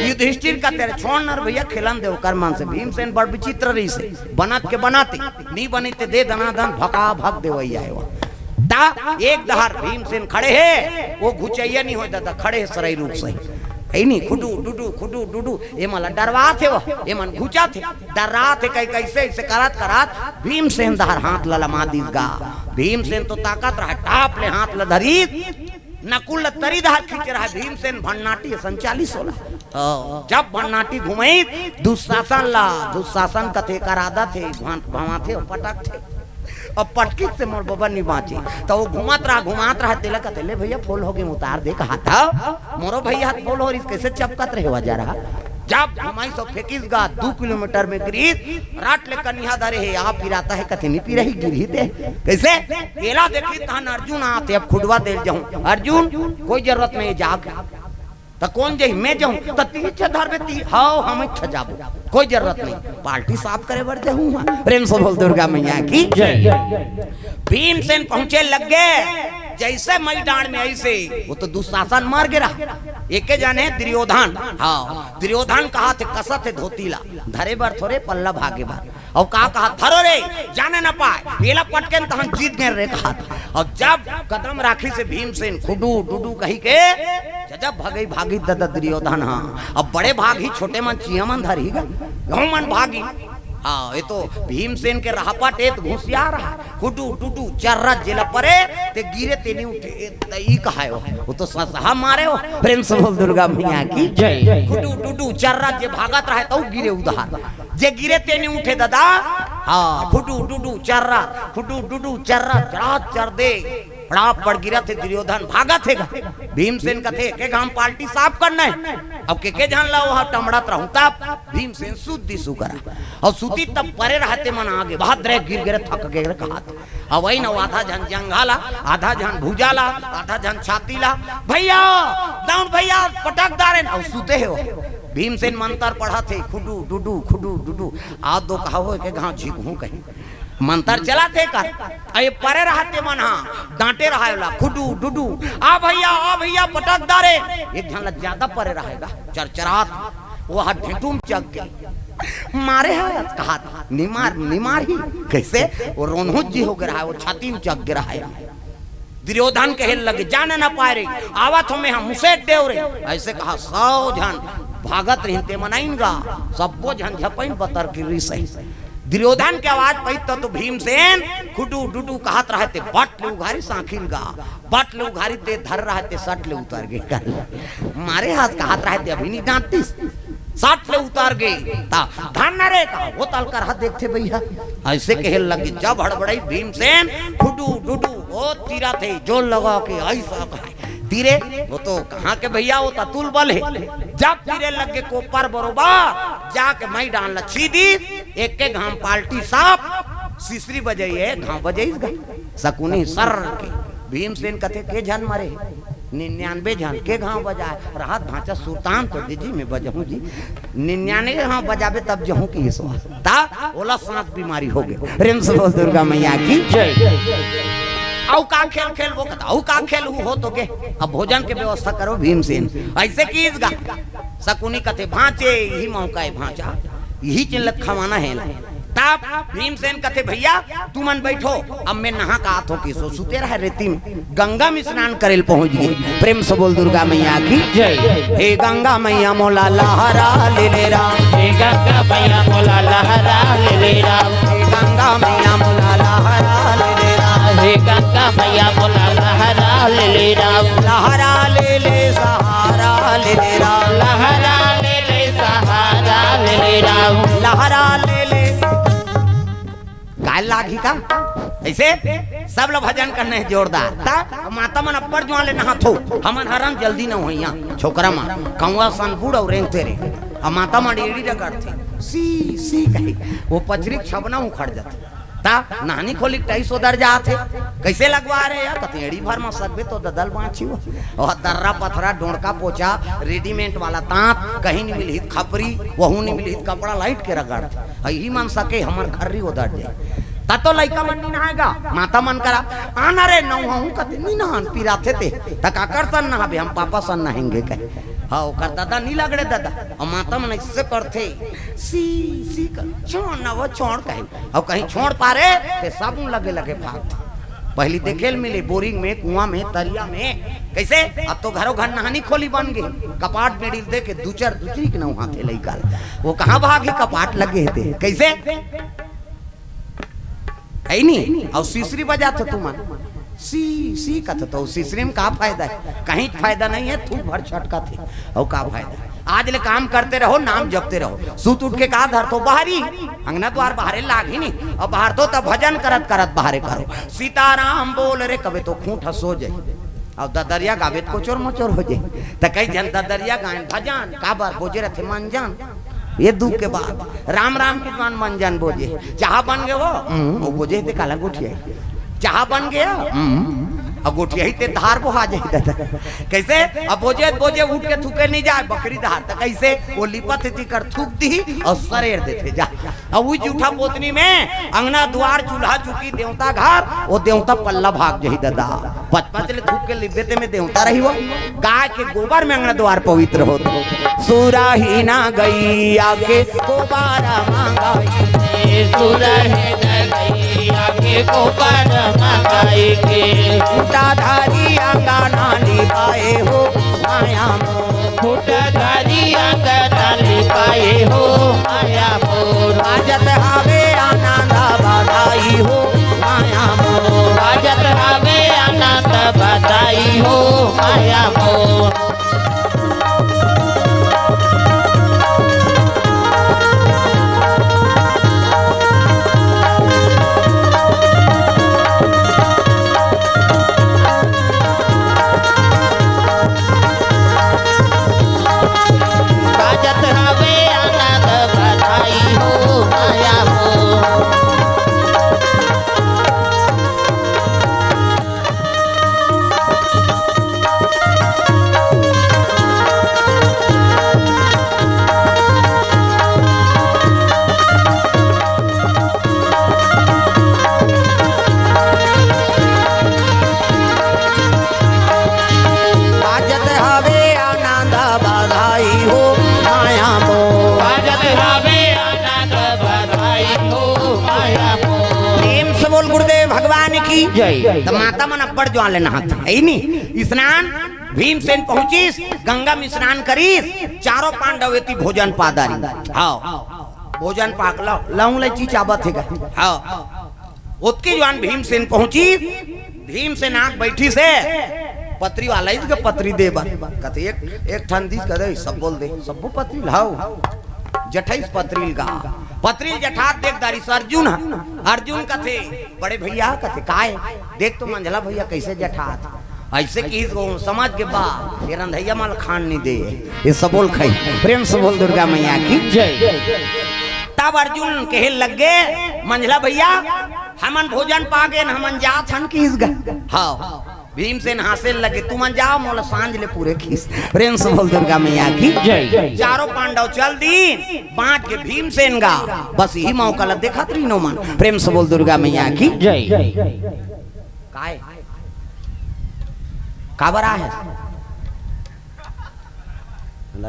युधिष्ठिर का तेरे छोड़ नर भैया खिलन दे कर्मन से भीमसेन बड़ विचित्र रही से बनत के बनाते नहीं बनीते दे दनादन भका भग दे वही आए ता एक दहार भीमसेन खड़े है वो घुचैया नहीं हो जाता खड़े है सराई रूप से है नहीं खुडू डुडू ये मला डरवा थे वो ये मन घुचा थे डरा थे कई कैसे ऐसे करात भीमसेन दहार हाथ ललमा दीस गा भीमसेन तो ताकत रहा टाप ले हाथ ल धरी नकुल तरी दहार खींच रहा भीमसेन भन्नाटी संचालित होला जब भन्नाटी घुमाई दुशासन कथे करादा थे भवा थे पटक थे अब पटकी से मोर बाबा नहीं बाँचे तो वो घुमात रहा तेला का तेले भैया फूल हो गए उतार दे कहा था मोरो भैया हाथ फूल हो रही कैसे चपकत रहे हुआ जा रहा जब घुमाई सो फेंकिस गा 2 किलोमीटर में गिरीस राट ले कन्या धरे है आप पिराता है कथे नहीं पी रही गिरी दे कैसे केला देखी तहन अर्जुन आते अब खुडवा दे जाऊं अर्जुन कोई जरूरत नहीं जाग तो कौन जाई मैं जाऊं तो तीन धर में ती हां हम जाबो कोई जरूरत नहीं पार्टी साफ करे बर जाऊं प्रेम से बोल दुर्गा मैया की जय भीमसेन पहुंचे लग गए जैसे मई डांड में ऐसे वो तो दुशासन मार गिरा एके जाने दुर्योधन हाँ दुर्योधन कहा थे कसत है धोतीला धरे बर थोड़े पल्ला भागे बार और कहा धरो रे जाने न पाए एला पटके तहन जीत गए रे कहा और जब कदम राखी से भीमसेन खुडू डुडू कही के जब भागी दादा दुर्योधन हाँ अब बड़े भागी छोटे मन चिया मन धरी गए मन भागी हाँ ये तो भीमसेन के राहपट एक घुसिया रहा खुडू डुडू चर्रा जिला परे ते गिरे ते नहीं उठे तई कहा वो तो सहा मारे हो प्रेम से बोल दुर्गा मैया की जय खुडू डुडू चर्रा जे भागत रहे तो गिरे उधार जे गिरे ते नहीं उठे दादा हाँ खुडू डुडू चर्रा चढ़ा चढ़ दे बड़ा पड़ गिरा थे दुर्योधन भागा थे भीमसेन का थे के हम पार्टी साफ करना है अब के जान ला वहां टमड़त रहूं तब भीमसेन सुद्दी सु करा और सुती तब परे रहते मन आगे बहुत रे गिर गिरे थक गए कहा अब वही ना आधा जन जंगाला आधा जन भुजाला आधा जन छातीला भैया दाऊं भैया पटकदार और सुते है वो भीमसेन मंत्र पढ़ा थे खुडू डुडू आ दो कहावो के गांव झिकहू कहीं मंत्र चला थे कर अरे परे रहते मन हाँ डांटे रहा खुडू डुडू आ भैया पटकदारे एक जन ज्यादा परे रहेगा चरचरात वो हाथ ढेटूम चक गए मारे है कहा निमार ही कैसे वो रोनहुत जी हो गया वो छाती में चक गिरा है दुर्योधन कहे लगे जाने ना पाए रे आवत हमें हम मुसे देव रे ऐसे कहा 100 जन भागत रहते मनाइनगा सबो जन झपइन बतर की सही दुर्योधन के आवाज पई तो भीमसेन खुडू डुडू कहत रहते बट ले उघारी सांखिल गा बट ले उघारी ते धर रहते सट ले उतर गए मारे हाथ कहत रहते अभी नहीं डांटिस सट ले उतर गए ता धन रे का वो तल कर हाथ देखते भैया ऐसे कहे लगे जब हड़बड़ाई भीमसेन खुडू डुडू ओ तीरा थे जो लगा के ऐसा कहे तीरे वो तो कहाँ के भैया वो ततुल बल है जब तीरे लगे कोपर बरोबर जाके मैं डाल सीधी एक के घाम पाल्टी साफ सीसरी बजाइए घाव बजाइएगा शकुनी सर के भीमसेन कथे के झन मरे 99 झन के घाव बजाए राहत भांचा सुल्तान तो दीजी में बजहूं जी 99 घाव बजाबे तब जहूं की इस ता ओला सांस बीमारी हो गए प्रेम से बोल दुर्गा मैया की जय। औ का खेल खेल वो कहता औ का खेल हो तो के अब भोजन के व्यवस्था करो भीमसेन ऐसे कीजगा शकुनी कथे भांचे यही मौका है भांचा यही चिल्लत खवाना है तब भीमसेन कथे भैया तू मन बैठो अब मैं नहा का हाथों की सो सुते रहा रेती में गंगा में स्नान करेल पहुंच गई प्रेम से बोल दुर्गा मैया की जय। हे गंगा मैया मोला लहरा ले ले राम हे गंगा मैया मोला लहरा ले ले राम हे गंगा मैया मोला लहरा ले ले राम हे गंगा मैया मोला लहरा ले ले राम लहरा ले ले सहारा ले ले राम लहरा ले ले सहारा ले ले राम लहरा ले ले गाय लागी का ऐसे सब लोग भजन करने हैं जोरदार ता माता मन अपर जो ले नहा थो हमन हरन जल्दी न होइया छोकरा मा कौवा सन बूढ़ और रेंग तेरे अब माता मन एड़ी रगड़ थे सी कही वो पचरी छबना उखड़ जाते ता नानी खोली 250 दर जाते कैसे लगवा रहे यार कतेड़ी भर में सकबे तो ददल बाँची और दर्रा पथरा डोंडका पोचा रेडीमेड वाला तांत कहीं नहीं मिली खपरी वहू नहीं मिली कपड़ा लाइट के रगड़ ही मन सके हमर घर्री उधर जाए ता तो लइका मन नहीं नहाएगा माता मन करा आना रे नहू कते नहीं नहान पिराथे ते तकाकर सन नहाबे हम पापा सन नहाएंगे कहे हाँ कर दादा नहीं लगड़े दादा और माता मन इससे करते सी कर छोड़ ना वो छोड़ कहीं और कहीं छोड़ पा रहे ते सब लगे भाग पहली देखेल मिले बोरिंग में कुआं में तरिया में कैसे अब तो घरों घर नहानी खोली बन गई कपाट में दे के दूसरी के नहा थे लइका वो कहाँ भागे कपाट लगे थे कैसे है नहीं और सीसरी बजा था तुम सी का तो सीसरी में का फायदा है कहीं फायदा नहीं है तू भर छटका थे और का फायदा आज ले काम करते रहो नाम जपते रहो सूत उठ के का धर तो बाहरी अंगना द्वार बाहरे लाग ही नहीं और बाहर तो तब भजन करत करत बाहरे करो सीताराम बोल रे कबे तो खूंट सो जाए और ददरिया गावे को चोर मोचोर हो जाए तो कई जन ददरिया गायन भजन का बार बोझे रहे मन जान ये दुख के बाद राम राम के दुकान मन जान बोझे चाह बन गए वो बोझे थे काला गुठिया चाह बन गया अब गोटिया ही ते धार बहा जाए दादा कैसे अब बोझे उठ के थूके नहीं जाए बकरी धार तक कैसे वो लिपत थी कर थूक दी और सरेर देते जा अब वो जूठा पोतनी में अंगना द्वार चूल्हा चुकी देवता घर वो देवता पल्ला भाग जाही दादा पचपच ले थूक के लिबेते में देवता रही वो गाय के गोबर में अंगना द्वार पवित्र हो तो सुराही ना गई आके गोबारा मांगाई सुराही ना गई आके गोबारा मांगाई के फूटाधारी अंगना लिपाए हो माया मोर फूटाधारी अंगना लिपाए हो माया मोर राजत हावे आनंद बधाई हो माया मोर राजत हावे आनंद बधाई हो माया मोर तो माता मन अब्बड़ जो आले नहात है नहीं स्नान भीमसेन पहुंचीस गंगा में स्नान करीस चारों पांडव एती भोजन पादारी हाँ भोजन पाक लाऊं ले चीज आबत है हाँ उसके जवान भीमसेन पहुंची भीमसेन आंख बैठी से पत्री वाला ही के पत्री दे कहते एक ठंडी करे सब बोल दे सब पत्री लाओ जठाइस पत्रील का पत्रील जठात देख दारी अर्जुन कथे बड़े भैया कथे काय देख तो मंझला भैया कैसे जठात ऐसे की समाज के बाद ये रंधैया माल खान नहीं दे ये सब बोल खाई प्रेम से बोल दुर्गा मैया की जय। तब अर्जुन कहे लग गए मंझला भैया हमन भोजन पागे न हमन जात हन खीस गए। हाँ भीमसेन हासे लगे तुम जाओ मोला सांझ ले पूरे खीस। प्रेम से बोल दुर्गा मैया की जय। चारों पांडव चल दी बांट के भीमसेन गा बस यही मौका ला देखा त्री नो मन। प्रेम से बोल दुर्गा मैया की जय। काय काबरा है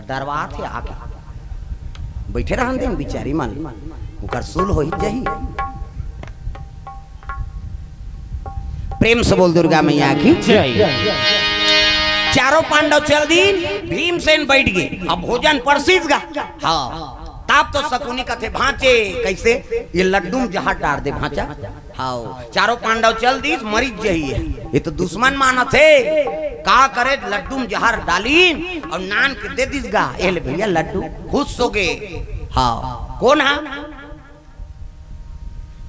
डरवा थे आके बैठे रहन दे बिचारी मन ओकर सुल हो जही। प्रेम से बोल दुर्गा मैया की जय। चारों पांडव चल दी भीमसेन बैठ गए अब भोजन परसीस गा। हाँ तब तो शकुनी कथे भांचे कैसे ये लड्डू में जहां डाल दे भांचा। हाँ चारों पांडव चल दी मरीज जही है ये तो दुश्मन माना थे का करे लड्डू में जहर डाली और नान के दे दिस गा एले भैया लड्डू खुश हो गए। हाँ कौन है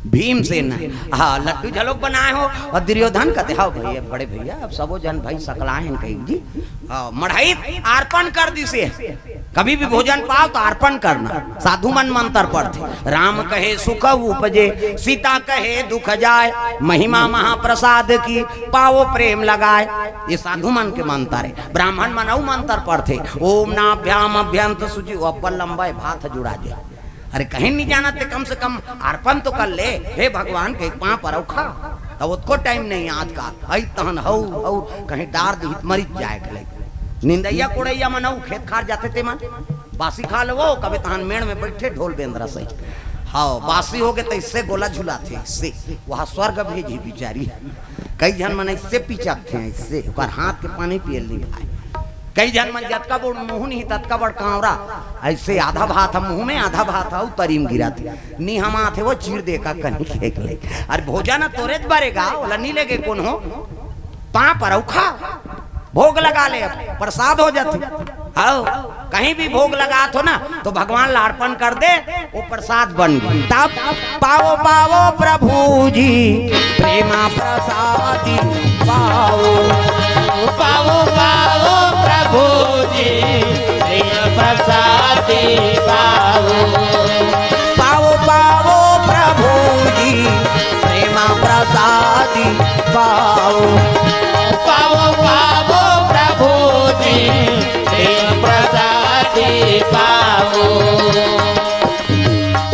भीमसेन। हाँ लड्डू झलोक बनाए हो और दुर्योधन कहते हाँ भैया बड़े भैया अब सबो जन भाई सकला है कहीं जी। हाँ मढ़ाई अर्पण कर दी से कभी भी भोजन पाओ तो अर्पण करना। साधु मन मंत्र पढ़ते राम कहे सुख उपजे सीता कहे दुख जाए महिमा महाप्रसाद की पाओ प्रेम लगाए ये साधु मन के मंत्र है। ब्राह्मण मनऊ मंत्र पढ़ते ओम नाभ्याम अभ्यंत सुचि अब्बल लंबा भात जुड़ा जाए। अरे कहीं नहीं जाना ते कम से कम अर्पण तो कर ले हे भगवान के पां पर खा तब उसको टाइम नहीं आज का आई तहन हौ हौ कहीं डार दी मरी जाए गले निंदैया कोड़ैया मनऊ खेत खार जाते ते मन बासी खा लो कभी तहन मेड़ में बैठे ढोल बेंद्रा सही। हाँ बासी हो गए तो इससे गोला झुलाते इससे वहां स्वर्ग भेजी बिचारी कई जन मन इससे पिचकते हैं इससे हाथ के पानी पियल नहीं भाई कई जन मन जतका बड़ मुंह नहीं ततका बड़ कांवरा ऐसे आधा भात हम मुंह में आधा भात हो तरीम गिरा थे नी हम आते वो चीर दे का कहीं फेंक ले। अरे भोजन तोरे बरेगा बोला नहीं लेगे कौन हो पा पर खा भोग लगा ले प्रसाद हो जाते। आओ कहीं भी भोग लगा तो ना तो भगवान ला अर्पण कर दे वो प्रसाद बन गई। तब पाओ पाओ प्रभु जी प्रेमा प्रसादी पाओ पाओ पाओ प्रभु जी प्रेम प्रसादी पाओ पाओ पाओ प्रभु जी प्रेमा प्रसादी पाओ पाओ पाओ प्रभु जी प्रेम प्रसादी पाओ।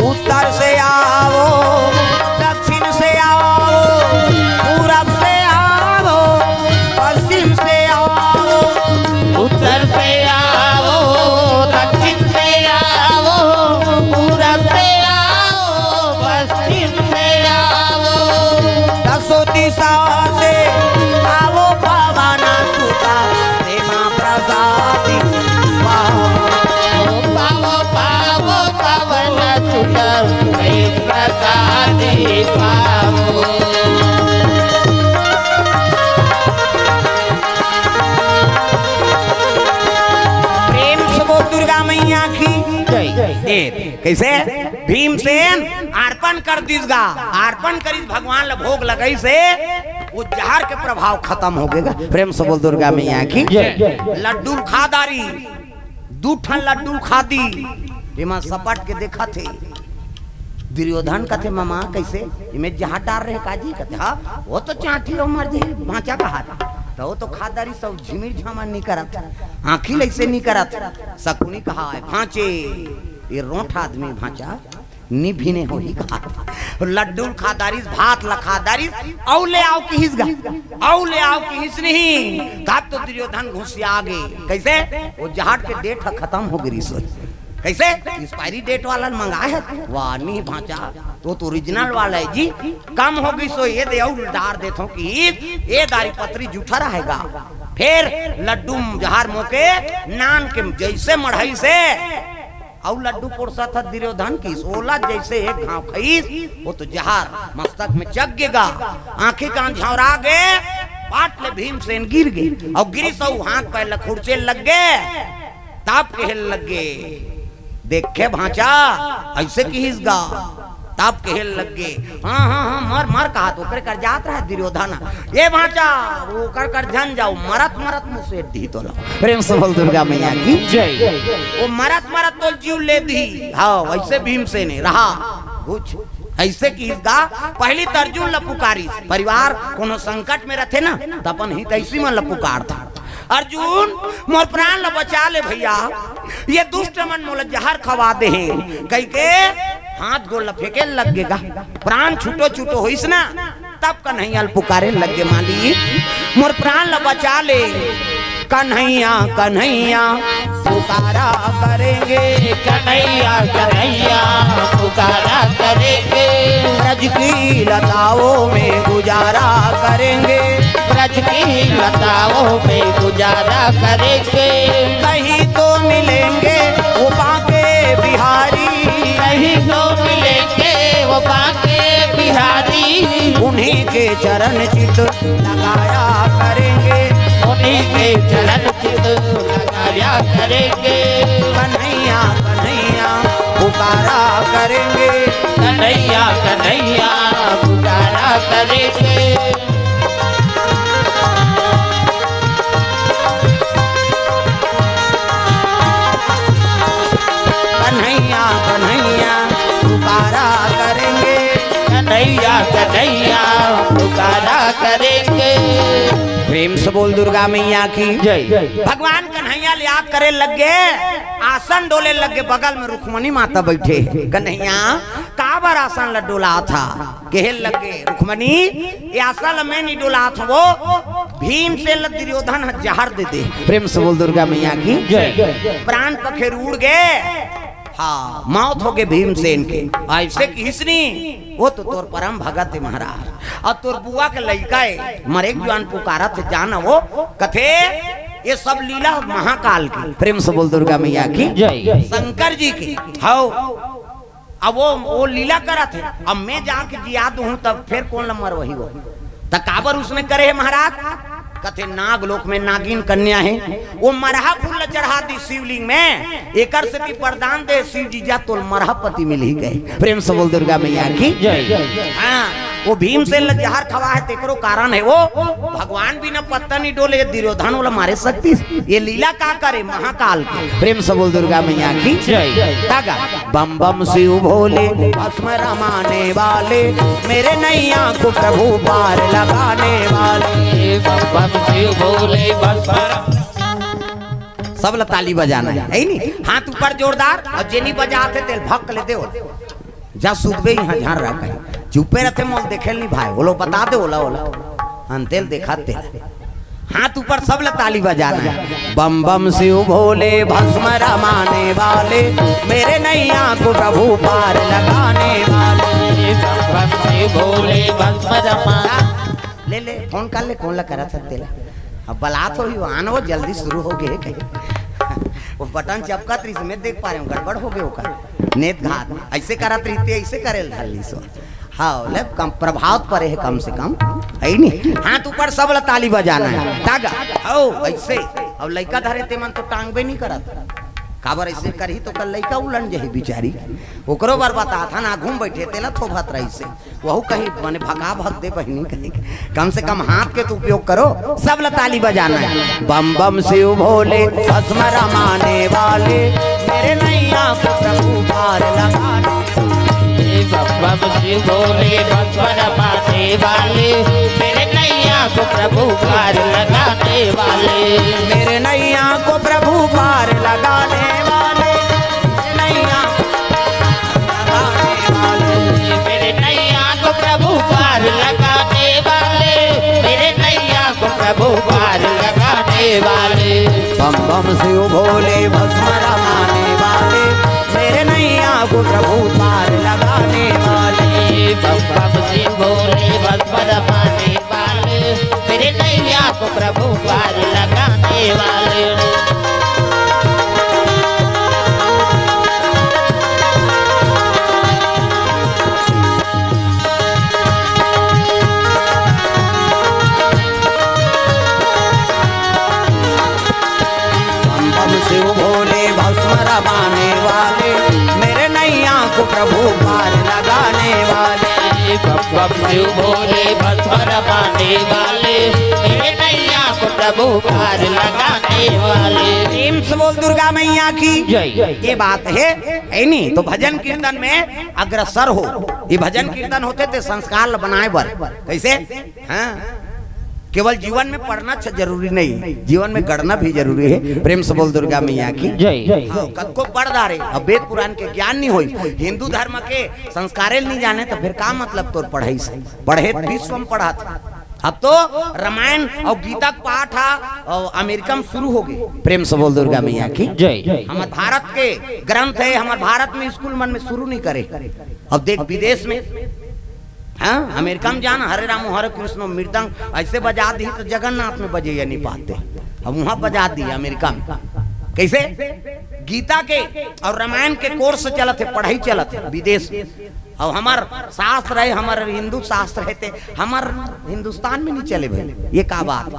उत्तर से आओ दक्षिण से आओ पूरब से आओ पश्चिम से आओ उत्तर से आओ दक्षिण से आओ पूरब से आओ पश्चिम से आओ दसों दिशा से आओ पावन सुता प्रेमा प्रसादी पाओ पाओ पाओ पावन सुत प्रेम प्रसादी पाओ। प्रेम से वो दुर्गा मैया की जय। कैसे भीमसेन अर्पण कर दीसगा अर्पण करी भगवान ला भोग लगई से वो जहर के प्रभाव खत्म हो गएगा। प्रेम से बोल दुर्गा मैया की लड्डू खादारी दूठन लड्डू खादी इमा सपट के देखा थे दुर्योधन का थे मामा कैसे इमें जहाँ डाल रहे काजी कहते हाँ वो तो चाटी और मर जी भांचा का हाथ तो वो तो खादारी सब झिमिर झमन नहीं करा था आंखी ऐसे नहीं करा था। शकुनी कहा है भांचे ये रोठ आदमी भांचा निभिने हो ही कहा लड्डू खादारी भात लखादारी औ ले आओ की हिस्गा औ ले आओ की हिस नहीं तब तो दुर्योधन घुसिया गए कैसे वो जहाट के डेट खत्म हो गई सोई कैसे एक्सपायरी डेट वाला मंगाए है वाह नहीं भांचा तो ओरिजिनल वाला है जी कम हो गई सो ये दे और डार देता हूँ कि ये दारी पत्री जूठा रहेगा फिर लड्डू जहार मोके नान के जैसे मढ़ाई से और लड्डू पोड़सा था दुर्योधन की सोला जैसे एक घाव खईस वो तो जहार मस्तक में चग गेगा आंखें कान झौरा गए पाट ले भीमसेन गिर गए और गिरी सौ हाथ पैर लखुड़चे लग गए तब कहने लग गए देखे भांचा ऐसे की हिस्गा तब कहल लग गए हाँ हाँ हाँ मर मर कहा तो कर कर जात रहा दुर्योधन ये भाचा वो कर कर जन जाओ मरत मरत मुझसे दी तो लो प्रेम से बोल दुर्गा मैया की जय। वो मरत मरत तो जीव ले दी हाँ वैसे भीम से नहीं रहा कुछ ऐसे की गा पहली तर्जुन लपुकारी परिवार कोनो संकट में रहते ना तो अपन ही तैसी में लपुकार था अर्जुन मोर प्राण ल बचा ले भैया ये दुष्ट मन मोल जहर खवा दे कई के हाथ गोल फेंके लग गेगा प्राण छूटो छूटो होइस ना तब कन्हैया पुकारे लग गे मालिक मोर प्राण ल बचा ले कन्हैया कन्हैया पुकारा करेंगे कन्हैया कन्हैया पुकारा करेंगे ब्रज की लताओं में गुजारा करेंगे ब्रज की लताओं में गुजारा करेंगे कहीं तो मिलेंगे वो बांके बिहारी कहीं तो मिलेंगे वो बांके बिहारी उन्हीं के चरण चित लगाया करेंगे उन्हीं के चरण चित लगाया करेंगे कन्हैया कन्हैया पुकारा करेंगे कन्हैया कन्हैया पुकारा करेंगे कन्हैया कन्हैया पुकारा करेंगे कन्हैया कन्हैया पुकारा करेंगे प्रेम से बोल दुर्गा मैया की जय। भगवान कन्हैया याद करे लग गए आसन डोले लग गए बगल में रुक्मणी माता बैठे कन्हैया काबर आसन ल डोला था कहल लग गए रुक्मणी ये आसन में नहीं डोला था वो भीम से दुर्योधन जहर दे दे प्रेम से बोल दुर्गा मैया की जय। प्राण पखेर उड़ गए हाँ मौत हो गए भीमसेन के ऐसे किसनी वो तो तोर परम भगत है महाराज और तोर बुआ के लड़का है मरे जवान पुकारा थे जाना वो कथे ये सब लीला महाकाल की प्रेम से बोल दुर्गा मैया की जय। शंकर जी की हाउ अब वो लीला करा थे अब मैं जाके जिया दूं तब फिर कौन नंबर वही वो तकाबर उसने करे है महाराज कथे नागलोक में नागिन कन्या है वो मरहा फूल चढ़ा दी शिवलिंग में एकर से वरदान दे शिव जी जा तो मरहपति मिल ही गए प्रेम से बोल दुर्गा मैया की जय। हाँ वो भीम से जहर खवा है तेकरो कारण है वो भगवान भी न पत्ता नहीं डोले दुर्योधन वाला मारे सकती ये लीला का करे महाकाल की प्रेम से बोल दुर्गा मैया की जय। तागा बम बम शिव भोले भस्म रमाने वाले मेरे नैया को प्रभु पार लगाने वाले बम बम शिव भोले बस सब ताली बजाना है नहीं हाथ ऊपर जोरदार और जेनी बजाते तेल भक लेते हो जा सुबह यहाँ झाड़ रहा कहीं चुपे रहते मोल देखे नहीं भाई वो लोग बता दे ओला ओला अंतेल दिखाते हाथ ऊपर सब ताली बजाना है बम बम शिव भोले भस्म रमाने वाले मेरे नैया को प्रभु पार लगाने वाले बम बम शिव भोले बस ले ले फोन कर ले कौन ला करा सकते ले अब बलात हो आन वो जल्दी शुरू हो गए कहीं वो बटन चपका त्रिस में देख पा रहे हो गड़बड़ हो गए होकर नेत घात ऐसे करा त्रिते ऐसे करे ढाली सो हाँ ले कम प्रभाव पड़े है कम से कम है नहीं हाथ ऊपर सब ताली बजाना है तागा हो ऐसे अब लड़का धरे ते मन तो टांगबे नहीं करत काबर ऐसे करही तो कल लड़का उलन जही बिचारी ओकरो बार बता था ना घूम बैठे तेला थोभत रही से वहू कहीं माने भगा भग दे बहनी कहीं कम से कम हाथ के तो उपयोग करो सब ताली बजाना है बम बम शिव भोले भस्म रमाने वाले मेरे नैया को प्रभु पार लगाने बम बम शिव भोले बस रमाने वाले मेरे नैया को प्रभु पार लगाने वाले मेरे नैया को प्रभु पार लगाने वाले नैया लगाने वाले मेरे नैया को प्रभु पार लगाने वाले मेरे नैया को प्रभु पार लगाने वाले बम बम शिव भोले भस्म रमाने वाले मेरे नैया को प्रभु पार लगाने वाले बम बम शिव भोले बस रमाने वाले मेरे नैया को प्रभु पार लगाने वाले शिव भोले भस्म रमाने वाले मेरे नैया को प्रभु पार लगाने बम शिव भोले भस्म रमाने वाले, मेरे नैया को प्रभु पार लगाने वाले। प्रेम से बोल दुर्गा मैया की जय। ये बात है नहीं? तो भजन कीर्तन में अग्रसर हो, ये भजन कीर्तन होते थे संस्कार बनाए बर। कैसे? हाँ, केवल जीवन में पढ़ना जरूरी नहीं, जीवन में गढ़ना भी जरूरी है। प्रेम से बोल दुर्गा मैया की जय। हाँ, कद को पढ़ डारे, अब वेद पुराण के ज्ञान नहीं होई, हिंदू धर्म के संस्कारे नहीं जाने तो फिर का मतलब तोर पढ़ाई से? पढ़े विश्व में पढ़ा था, अब तो रामायण और गीता का पाठ और अमेरिका में शुरू हो गए। प्रेम से बोल दुर्गा मैया की जय। हमारे भारत के ग्रंथ है, हमारे भारत में स्कूल मन में शुरू नहीं करे। अब देख विदेश में, हाँ, अमेरिका में जाना, हरे राम हरे कृष्ण मृदंग ऐसे बजा दी तो जगन्नाथ में बजे या नहीं पाते, अब वहां बजा दी अमेरिका में। कैसे? गीता के और रामायण के कोर्स चलत है, पढ़ाई चलत है विदेश में। और हमार शास्त्र है, हमारे हिंदू शास्त्र रहते, हमार हिंदुस्तान में नहीं चले भाई। ये का बात?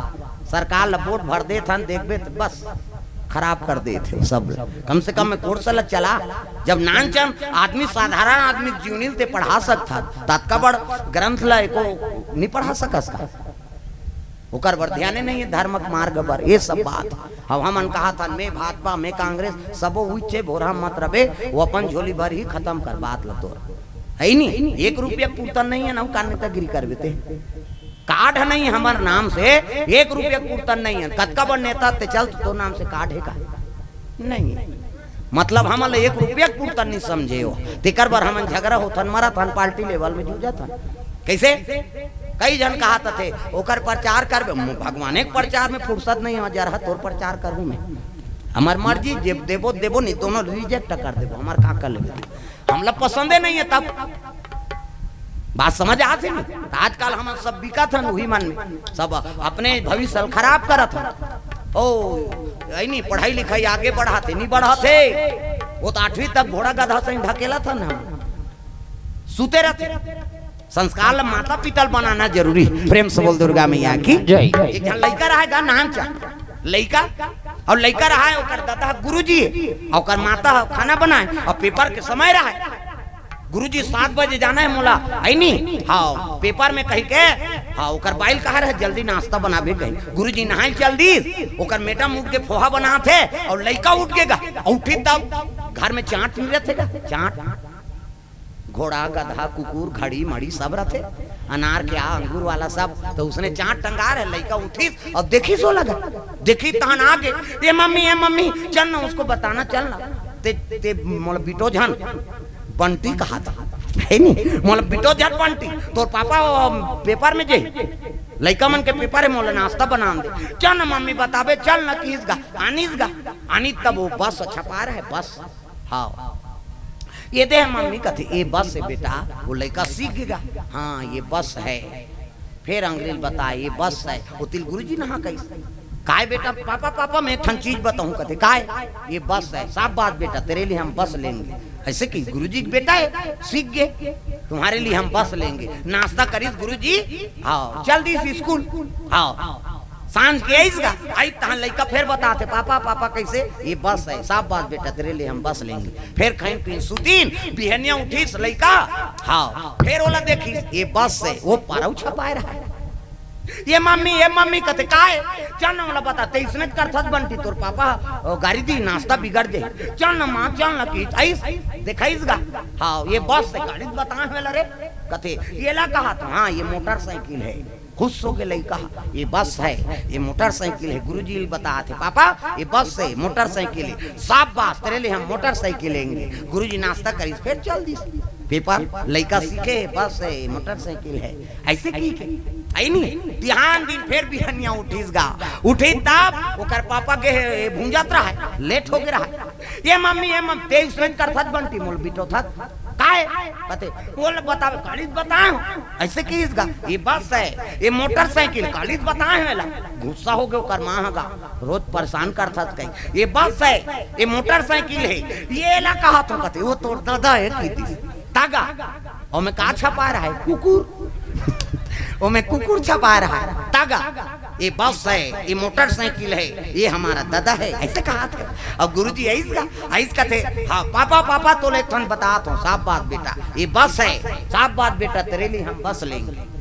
सरकार लपोट भर दे था, देखबे तो बस खराब कर देते सब। कम से कम में कोर्स चला, जब नानचन आदमी साधारण आदमी जीवनी ते पढ़ा सकता, तत्का बड़ ग्रंथ ला को नहीं पढ़ा सकस का, ओकर बर ध्यान नहीं है धर्मक मार्ग पर। ये सब बात अब हमन कहा था, मैं भाजपा में कांग्रेस सबो उच्चे भोरा मत रबे, वो अपन झोली भर ही खत्म कर बात लतो है नहीं। 1 रुपया पूर्तन नहीं है ना, कान्यतागिरी कर देते, कार्ड नहीं हमारे नाम से 1 रुपया पूर्तन नहीं है। कतका बड़ नेता ते चल तो नाम से कार्ड है का नहीं, मतलब हम 1 रुपया पूर्तन नहीं समझे हो, तेकर बार हम झगड़ा होथन मरा था पार्टी लेवल में जूझा था। कैसे? कई जन कहा थे ओकर प्रचार कर, भगवान के प्रचार में फुर्सत नहीं हो, जरा तोर प्रचार करूं मैं, हमार मर्जी, देवो देवो नहीं, दोनों रिजेक्ट कर देवो, हमार का कर ले, हमला पसंदे नहीं है। तब बात समझ आती नहीं, आजकल हम सब बिका था वही मन में, सब अपने भविष्य खराब करत था। ओ नहीं, पढ़ाई लिखाई आगे बढ़ाते नहीं बढ़ाते, वो तो 8वीं तक घोड़ा गधा से ढकेला था ना, सूते रहते। संस्कार माता पिता बनाना जरूरी। प्रेम से बोल दुर्गा मैया की जय। एक जन लड़का रहेगा नाम चा लड़का, और लड़का रहा है ओकर दादा गुरुजी, और माता खाना बनाए, और पेपर के समय रहा है, गुरुजी 7 बजे जाना है मोला आई नहीं, हाँ पेपर में कही के, हाँ ओकर बाइल कहा रहे जल्दी नाश्ता बनाबे गई, गुरुजी नहाई चल दी, ओकर मैडम उठ के पोहा बना थे, और लड़का उठ गेगा, उठी तब घर में चाट मिल रहे थे, चाट, घोड़ा गधा कुकुर घड़ी मड़ी सब रहते, अनार क्या अंगूर वाला सब, तो उसने चाट टंगा रहे, लड़का उठी और देखी सो लगा, देखी तहन आगे, ये मम्मी चल ना उसको बताना, चल ना ते मोल बिटो झन बंटी कहा था है नहीं, मोल बिटो झन बंटी तोर पापा पेपर में जे लड़का मन के पेपर है, मोल नाश्ता बना दे, चल ना मम्मी बताबे, चल ना किसगा आनीसगा आनी, तब वो बस छपा रहा है बस, हाँ ये दे मम्मी कहती ये बस है बेटा, वो लड़का सीखेगा, हाँ ये बस है, फिर अंग्रेज बता ये बस है, वो तिल गुरुजी नहा कैसे काय बेटा, पापा मैं एक चीज बताऊं, कहते काय, ये बस है, साफ बात बेटा तेरे लिए हम बस लेंगे, ऐसे कि गुरुजी बेटा है सीख गए, तुम्हारे लिए हम बस लेंगे, नाश्ता करीस गुरुजी, हाँ चल दी स्कूल, हाँ सांझ के आईगा आई तहां लड़का फिर बताते पापा कैसे, ये बस है, साफ बात बेटा तेरे लिए हम बस लेंगे, फिर खाइन पीन सुतीन बिहनिया उठीस लड़का, हाँ फिर ओला देखी ये बस है, वो पारौ छपाए रहा है, ये मम्मी कहते काय, चल ना मला बताते इसने करथस बंटी तोर पापा गाड़ी दी नाश्ता बिगड़ जाए, चल ना मां चल ना की आईस देखाईसगा, हाँ ये बस है, गाड़ी बताए वाला रे, कहते ये ला कहा था, हाँ ये मोटरसाइकिल है, खुश हो के लड़का, ये बस है, ये मोटरसाइकिल है, गुरुजी बताए थे पापा ये बस है मोटरसाइकिल है, साफ बात तेरे लिए हम मोटरसाइकिल लेंगे, गुरुजी नाश्ता करी फिर चल दी पेपर, लड़का सीखे बस है मोटरसाइकिल है, ऐसे की आई नहीं, ध्यान दिन फिर बिहनिया उठीसगा, उठी तब ओकर पापा के भूंजत रहा है, लेट हो गया है, ये मम्मी 23 मिनट कर थत बंटी मोल बिटो थत काय कहते बोल बतावे कालिज बताए, ऐसे की इसका ये बस है, ये मोटरसाइकिल कालिज बताए वेला, गुस्सा हो गयो कर मांगा, रोज परेशान कर थत कहीं, ये बस है, ये मोटरसाइकिल है, ये ला कहा तो कहते वो तोड़ दादा है की तागा, और मैं का छपा रहा है कुकुर, वो मैं कुकुर छपा रहा है तागा, ये बस है, ये मोटरसाइकिल है, ये हमारा दादा है, ऐसे कहा था। अब गुरुजी ऐस का थे। हाँ पापा पापा तो ले तुम बता तो साफ बात बेटा, ये बस है, साफ बात बेटा, तेरे लिए हम बस लेंगे।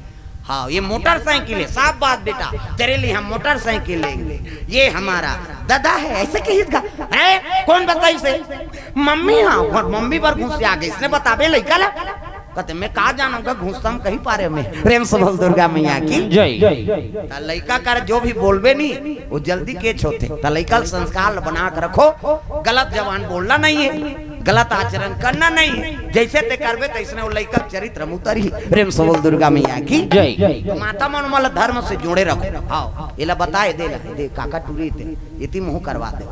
हाँ ये मोटरसाइकिल है, साफ बात बेटा, तेरे लिए हम मोटरसाइकिल लेंगे। ये हमारा दादा है, ऐसे कहेगा है। कौन बताई से? मम्मी। हाँ और मम्मी पर घुस आ गई, इसने बताबे लड़का ला कहते मैं कहा जानूंगा, घुसतम कहीं पारे में। प्रेम से बोल दुर्गा मैया की जय। लड़का कर जो भी बोलबे नहीं वो जल्दी केच होते। लड़का संस्कार बना कर रखो, गलत जवान बोलना नहीं है, गलत आचरण करना नहीं है, जैसे ते करबे तैसने वो लड़का चरित्र उतरी। प्रेम से बोल दुर्गा मैया की जय। तो माता मन वाला धर्म से जोड़े रखो। आओ इला बताए दे काका टूरी थे इति मुंह करवा दे,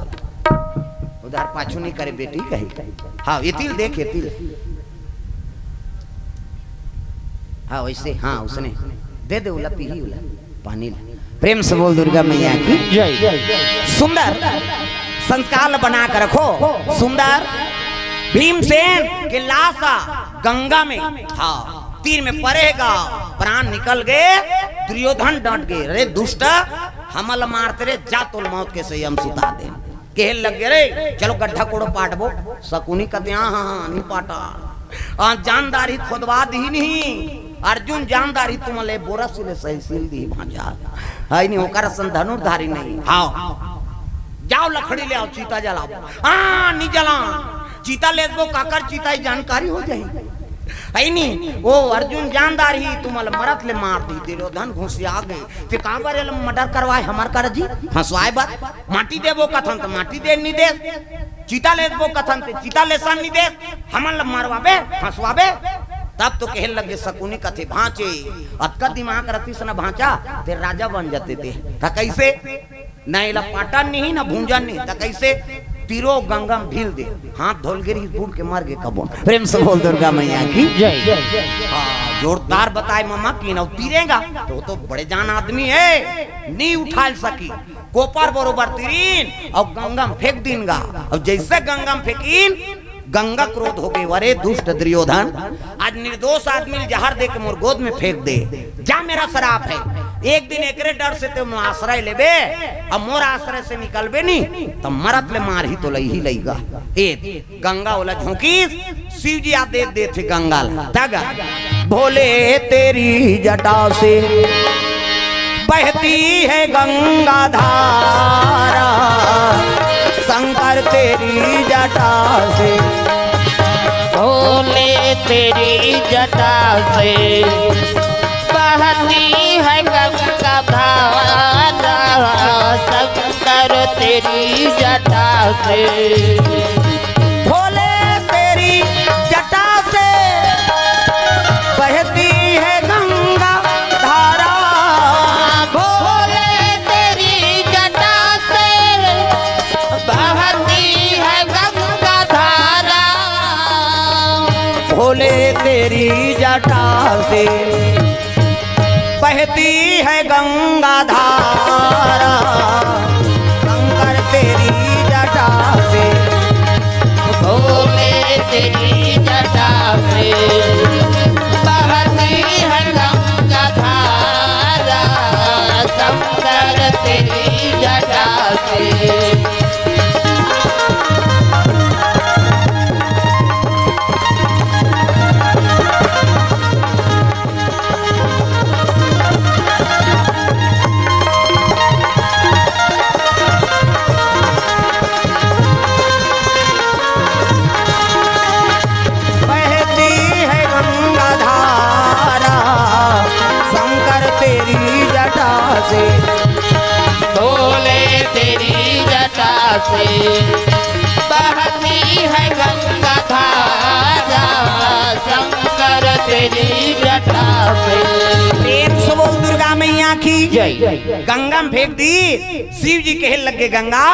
उधर पाछू नहीं करे बेटी कही। हाँ इतिल देख इतिल, हाँ वैसे, हाँ उसने दे दे उला पी ही उला पानी ला। प्रेम से बोल दुर्गा मैया की जय। सुंदर संस्कार बना कर रखो। सुंदर भीमसेन के लाशा गंगा में, हाँ तीर में पड़ेगा, प्राण निकल गए, दुर्योधन डट गए। अरे दुष्ट हमल मारते रे, जा तोल मौत के से हम सुता दे। कहने लग गए रे चलो गड्ढा कोड़ो पाटबो। शकुनी कहते हाँ नहीं पाटा, जानदारी खुदवा दी नहीं। अर्जुन जानदारी तुम ले बोरा सिले सही सिल दी भांजा है नहीं होकर धनुर्धारी नहीं। हाँ जाओ लकड़ी ले आओ, चीता जलाओ। हाँ नहीं जला, चीता ले दो काकर, चीता ही जानकारी हो जाएगी है नहीं। वो अर्जुन जानदार ही तुम मरत ले मार दी। दुर्योधन घुसिया गए ते कहां बारे मर्डर करवाए हमार कर जी हंसवाए बात। माटी देबो कथन तो माटी दे नहीं दे, चीता ले देबो कथन ते चीता ले सन नहीं दे, हमन मारवाबे हंसवाबे। तब तो कहने लगे शकुनी कथे भांचे अतका दिमाग रखती से न भांचा ते राजा बन जाते थे। कैसे न इला पाटन नहीं न भूंजन नहीं, तो कैसे तीरो गंगा में ढील दे, हाथ धोल गिरी बूढ़ के मार के कबो। प्रेम से बोल दुर्गा मैया की जय। हाँ जोरदार बताए मामा की न तीरेगा तो बड़े जान आदमी है, नहीं उठा सकी। कोपर बरोबर तीरीन और गंगा में फेंक दीनगा, और जैसे गंगा में फेंकीन गंगा क्रोध हो गई। अरे दुष्ट दुर्योधन, आज निर्दोष आदमी जहर दे के मोर गोद में फेंक दे, जा मेरा शराप है। एक दिन एकरे डर से तुम आश्रय लेबे, अब मोर आश्रय से निकलबे नहीं तो मरत ले मार ही तो लई ही लईगा। एक गंगा वाला झोंकी शिव जी आदेश दे थे गंगा तगा, भोले तेरी जटा से बहती है गंगा धारा, शंकर तेरी जटा से, भोले तेरी जटा से बहती है गंगा धारा, शंकर तेरी जटा से, भोले तेरी जटा से बहती है गंगा धारा, भोले तेरी जटा से बहती है गंगा धारा, भोले तेरी जटा से बहती है गंगा धारा, शंकर तेरी जटा से, भोले तेरी जटा से बहती है गंगा धारा, शंकर तेरी जटा से। भोले तेरी जटा से बहती है गंगा धारा, शंकर तेरी जटा से। प्रेम से बोल दुर्गा मैया की जय। गंगा में फेंक दी, शिव जी कहे लगे गंगा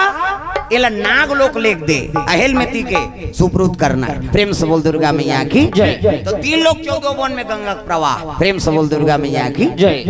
इला नाग लोक लेक दे, अहेल मेती के सुप्रूत करना है। प्रेम से बोल दुर्गा मैया की जय। तो 3 लोग 14 वन में गंगा प्रवाह। प्रेम से बोल दुर्गा मैया की जय।